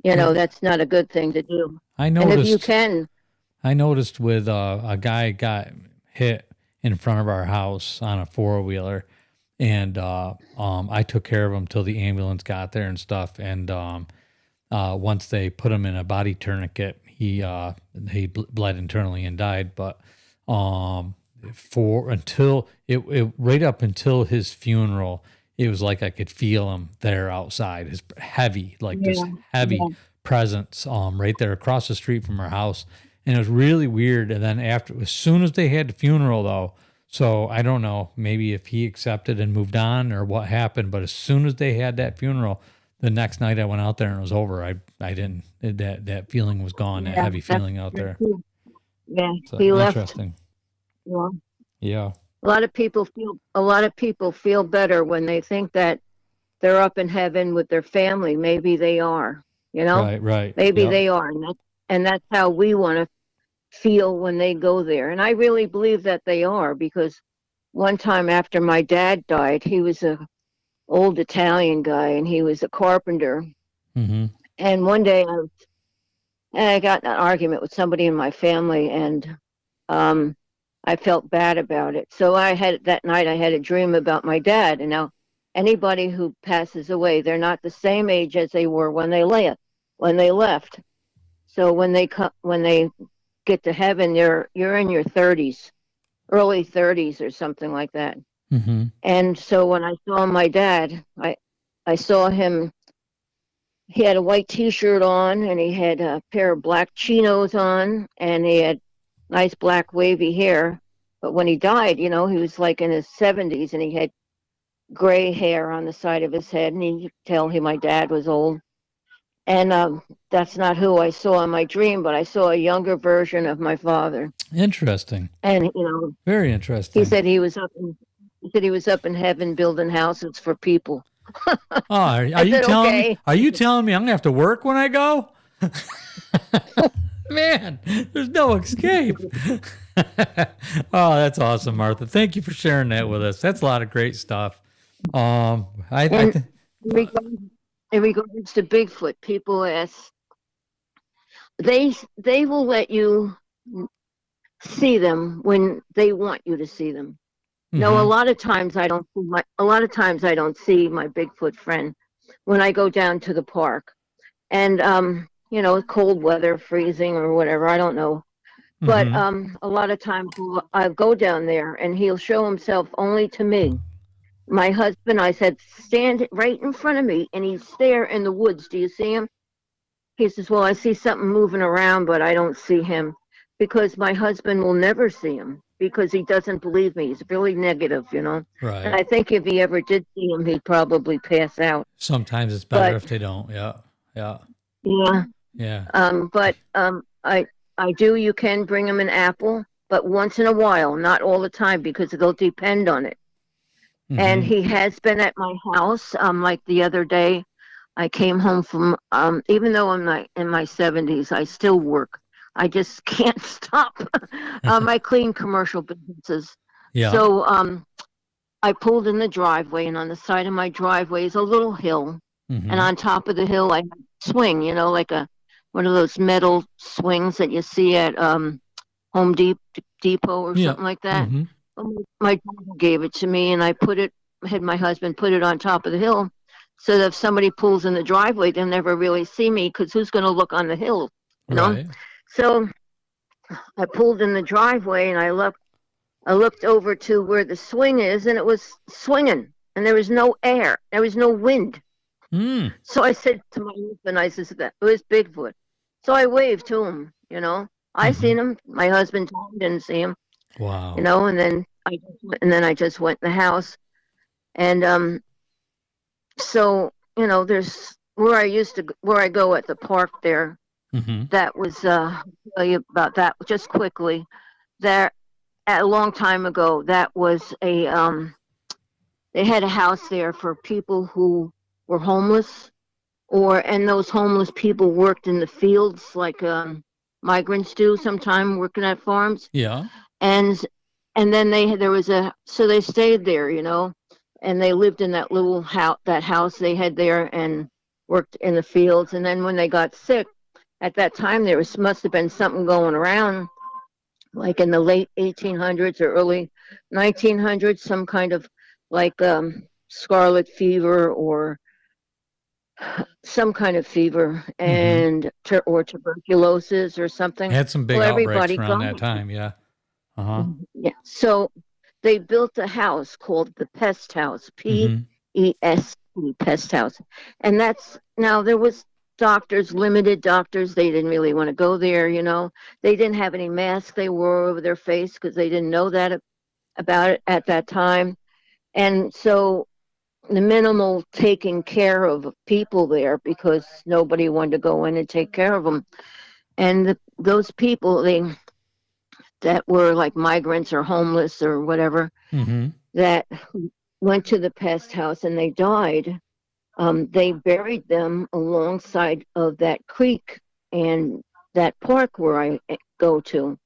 That's not a good thing to do. I noticed. And if you can. I noticed with a guy got hit in front of our house on a 4-wheeler, and I took care of him till the ambulance got there and stuff. And once they put him in a body tourniquet, he bled internally and died. But right up until his funeral, it was like I could feel him there outside. His heavy presence right there across the street from our house. And it was really weird. And then as soon as they had the funeral, though, so I don't know, maybe if he accepted and moved on or what happened, but as soon as they had that funeral, the next night I went out there and it was over. I didn't, that feeling was gone, that heavy feeling out there. Yeah, so he left. Interesting. Yeah. A lot of people feel better when they think that they're up in heaven with their family. Maybe they are, Right. Maybe they are. And that's how we want to feel when they go there. And I really believe that they are, because one time after my dad died, he was a old Italian guy and he was a carpenter. And one day And I got in an argument with somebody in my family, and I felt bad about it. So that night I had a dream about my dad. And now anybody who passes away, they're not the same age as they were when they left. So when they get to heaven, you're in your 30s, early 30s or something like that. Mm-hmm. And so when I saw my dad, I saw him. He had a white T-shirt on, and he had a pair of black chinos on, and he had nice black wavy hair. But when he died, he was like in his 70s, and he had gray hair on the side of his head, and you could tell my dad was old. And that's not who I saw in my dream, but I saw a younger version of my father. Interesting. And very interesting. He said he was up in heaven building houses for people. Oh, are you telling me? Are you telling me I'm gonna have to work when I go? Man, there's no escape. Oh, that's awesome, Martha. Thank you for sharing that with us. That's a lot of great stuff. In regards to Bigfoot, people ask, they will let you see them when they want you to see them. Mm-hmm. No, a lot of times I don't see my Bigfoot friend when I go down to the park, and cold weather, freezing or whatever, I don't know. But a lot of times I go down there and he'll show himself only to me. My husband, I said, stand right in front of me, and he's there in the woods. Do you see him? He says, well, I see something moving around, but I don't see him, because my husband will never see him because he doesn't believe me. He's really negative, Right. And I think if he ever did see him, he'd probably pass out. Sometimes it's better if they don't. Yeah. But I do. You can bring him an apple, but once in a while, not all the time, because they'll depend on it. Mm-hmm. And he has been at my house. Like the other day, I came home from. Even though I'm like in my 70s, I still work. I just can't stop. I clean commercial businesses. Yeah. So I pulled in the driveway, and on the side of my driveway is a little hill, and on top of the hill I have a swing, like one of those metal swings that you see at Home Depot or something like that. Mm-hmm. My daughter gave it to me, and I had my husband put it on top of the hill, so that if somebody pulls in the driveway, they'll never really see me, because who's going to look on the hill, Right. So I pulled in the driveway, and I looked over to where the swing is, and it was swinging, and there was no air, there was no wind. So I said to my husband, I said, that it was Bigfoot. So I waved to him, I seen him. My husband didn't see him. Wow. And then I just went in the house, and so there's where I go at the park there. That was I'll tell you about that just quickly. There, a long time ago, that was they had a house there for people who were homeless, and those homeless people worked in the fields like migrants do sometime, working at farms. Yeah. And then so they stayed there, and they lived in that little house they had there, and worked in the fields. And then when they got sick, at that time there must have been something going around, like in the late 1800s or early 1900s, some kind of like scarlet fever or some kind of fever, and or tuberculosis or something. Had some big outbreaks around that time. Yeah. Yeah. So they built a house called the Pest House, PEST, Pest House, and now there was limited doctors. They didn't really want to go there. They didn't have any masks they wore over their face, because they didn't know that about it at that time, and so the minimal taking care of people there, because nobody wanted to go in and take care of them. And those people, that were like migrants or homeless or whatever, that went to the Pest House and they died, they buried them alongside of that creek and that park where I go to.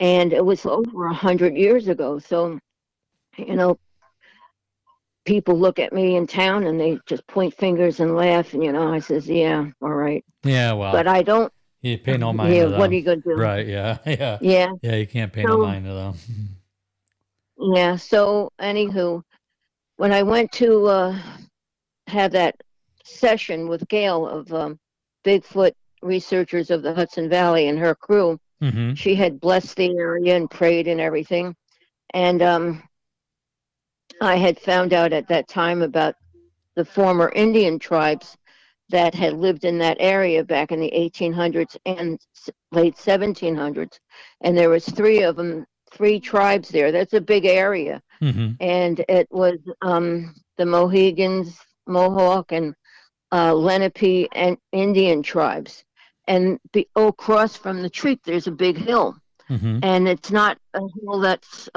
And it was over 100 years ago. So, people look at me in town and they just point fingers and laugh, and I says, yeah, all right. Yeah, well, but I don't You pay no mind Yeah, to them. what are you gonna do? Right, yeah. Yeah. Yeah. Yeah, you can't pay no mind to them. Yeah. So anywho, when I went to have that session with Gail of Bigfoot researchers of the Hudson Valley and her crew, Mm-hmm. she had blessed the area and prayed and everything. And I had found out at that time about the former Indian tribes that had lived in that area back in the 1800s and late 1700s. And there was three of them, three tribes there. That's a big area. Mm-hmm. And it was the Mohegans, Mohawk, and Lenape and Indian tribes. And across from the creek, there's a big hill. Mm-hmm. And it's not a hill that's,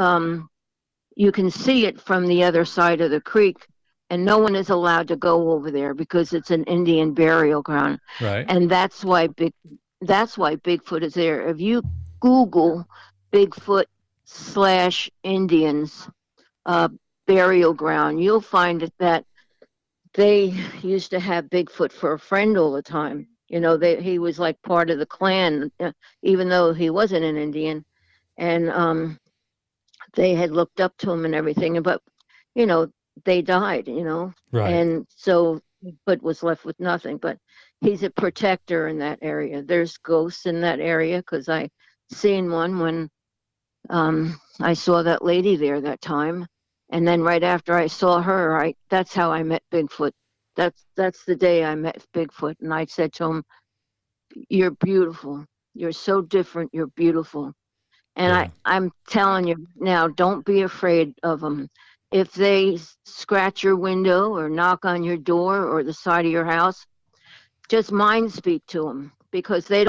you can see it from the other side of the creek. And no one is allowed to go over there because it's an Indian burial ground. Right. And that's why Bigfoot is there. If you Google Bigfoot / Indians burial ground, you'll find that they used to have Bigfoot for a friend all the time. You know, he was like part of the clan, even though he wasn't an Indian. And they had looked up to him and everything. But, you know, they died, you know. Right. And so Bigfoot was left with nothing. But he's a protector in that area. There's ghosts in that area because I seen one when I saw that lady there that time. And then right after I saw her, that's how I met Bigfoot. That's the day I met Bigfoot. And I said to him, "You're beautiful. You're so different. You're beautiful." And Yeah. I'm telling you now, don't be afraid of them. If they scratch your window or knock on your door or the side of your house, just mind speak to them because they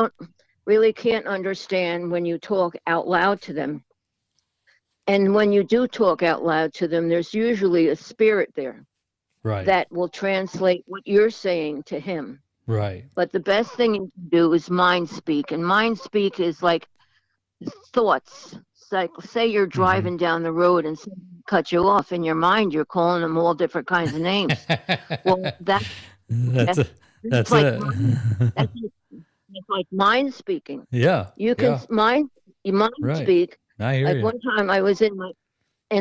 can't understand when you talk out loud to them. And when you do talk out loud to them, there's usually a spirit there Right. that will translate what you're saying to him. Right. But the best thing you can do is mind speak. And mind speak is like thoughts. It's like, say you're driving down the road and someone cut you off. In your mind, you're calling them all different kinds of names. Well, that's it. It's like mind speaking. Yeah. You can mind Right. speak. I hear Like you. one time I was in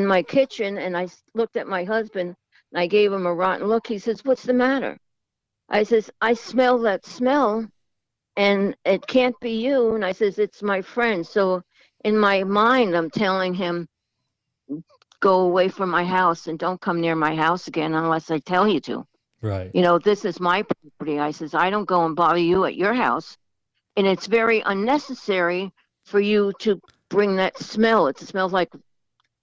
my kitchen and I looked at my husband and I gave him a rotten look. He says, "What's the matter?" I says, "I smell that smell and it can't be you." And I says, "It's my friend." So in my mind, I'm telling him, "Go away from my house and don't come near my house again unless I tell you to." Right. You know, this is my property. I says, "I don't go and bother you at your house." And it's very unnecessary for you to bring that smell. It smells like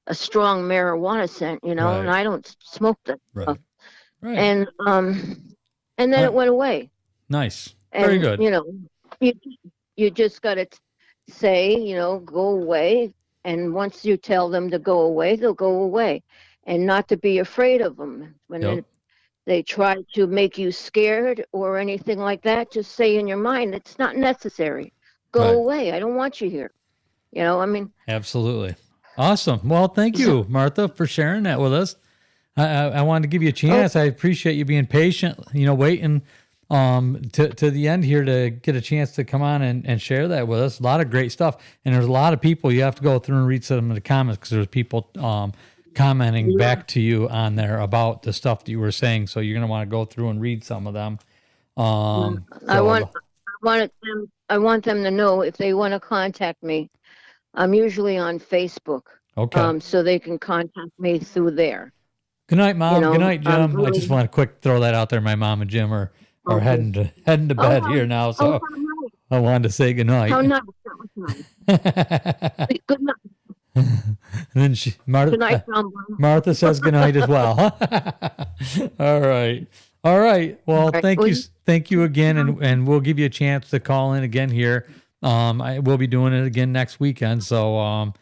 a strong marijuana scent, you know, and Right. I don't smoke that stuff. Right. And then it went away. Nice. And, Very good. you know, you just got to say, you know, go away. And once you tell them to go away, they'll go away. And not to be afraid of them. When they try to make you scared or anything like that, just say in your mind, it's not necessary. Go away. I don't want you here. You know, I mean. Absolutely. Awesome. Well, thank you, Martha, for sharing that with us. I wanted to give you a chance. I appreciate you being patient, you know, waiting to the end here to get a chance to come on and share that with us. A lot of great stuff. And there's a lot of people you have to go through and read some of the comments because there's people commenting back to you on there about the stuff that you were saying. So you're going to want to go through and read some of them. I want them to know if they want to contact me. I'm usually on Facebook. Okay. So they can contact me through there. Good night, Mom. You know, good night, Jim. I just want to quick throw that out there. My mom and Jim are heading to bed here now, so I wanted to say good night. How nice. Good night. And then Good night, Martha says good night as well. All right. Well, thank you again, and we'll give you a chance to call in again here. I will be doing it again next weekend, so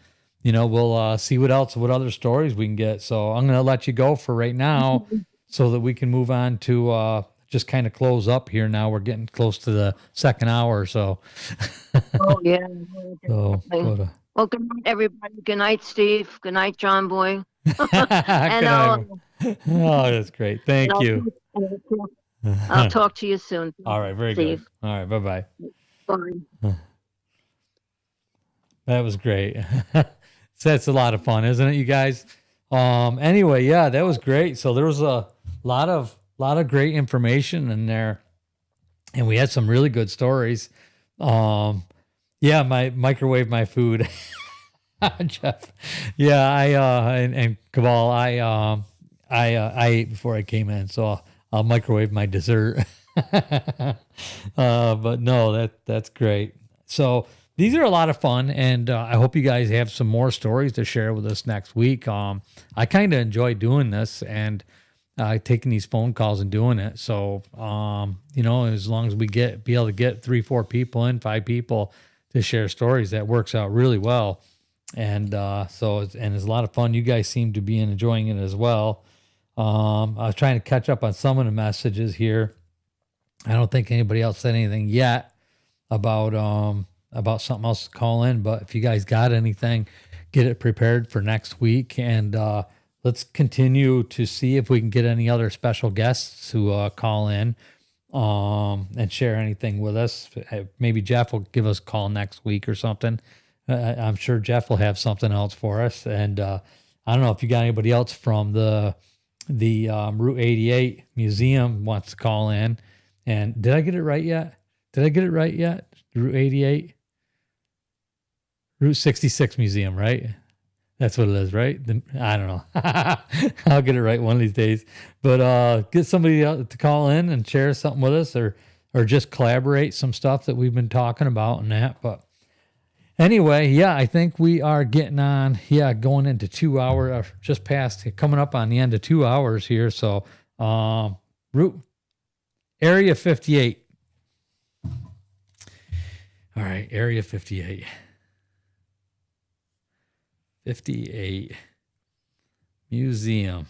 you know, we'll see what other stories we can get. So I'm going to let you go for right now so that we can move on to just kind of close up here now. We're getting close to the second hour or so. Oh, yeah. So, well, good night, everybody. Good night, Steve. Good night, John Boy. And oh, that's great. Thank you. I'll talk to you soon. All right. Very Steve. good. All right. Bye-bye. fine. That was great. So that's a lot of fun, isn't it, you guys? Anyway, yeah, that was great. So there was a lot of great information in there, and we had some really good stories. Yeah, my microwave my food. Jeff. Yeah, and Cabal, I ate before I came in, so I'll microwave my dessert. But no, that's great. So these are a lot of fun, and I hope you guys have some more stories to share with us next week. I kind of enjoy doing this and taking these phone calls and doing it. So as long as we be able to get 3-4 people in, 5 people to share stories, that works out really well. And so it's a lot of fun. You guys seem to be enjoying it as well. I was trying to catch up on some of the messages here. I don't think anybody else said anything yet about something else to call in, but if you guys got anything, get it prepared for next week. And let's continue to see if we can get any other special guests who call in and share anything with us. Maybe Jeff will give us a call next week or something. I'm sure Jeff will have something else for us. And I don't know if you got anybody else from the Route 88 Museum wants to call in. And did I get it right yet? Route 88? Route 66 Museum, right? That's what it is, right? I don't know. I'll get it right one of these days. But get somebody to call in and share something with us, or just collaborate some stuff that we've been talking about and that. But anyway, yeah, I think we are getting on, going into 2 hours, just past, coming up on the end of 2 hours here. So Area 58. All right, Area 58. 58 Museum.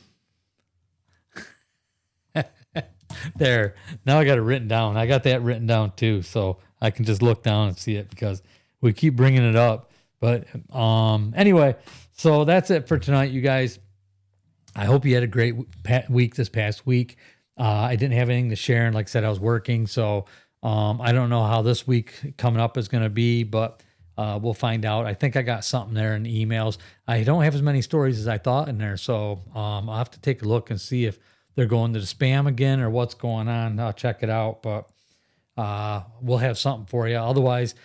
There. Now I got it written down. I got that written down too, so I can just look down and see it because we keep bringing it up. But anyway, so that's it for tonight, you guys. I hope you had a great week this past week. I didn't have anything to share, and like I said, I was working, so I don't know how this week coming up is going to be, but we'll find out. I think I got something there in the emails. I don't have as many stories as I thought in there, so I'll have to take a look and see if they're going to the spam again or what's going on. I'll check it out, but we'll have something for you. Otherwise,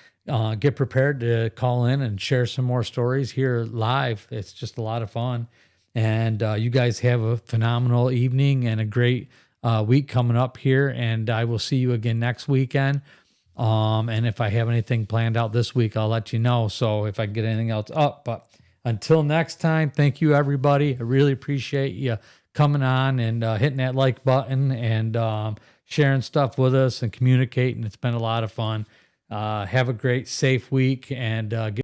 get prepared to call in and share some more stories here live. It's just a lot of fun. And you guys have a phenomenal evening and a great week coming up here. And I will see you again next weekend. And if I have anything planned out this week, I'll let you know. So if I can get anything else up, but until next time, thank you, everybody. I really appreciate you coming on and hitting that like button and sharing stuff with us and communicating. It's been a lot of fun. Have a great, safe week and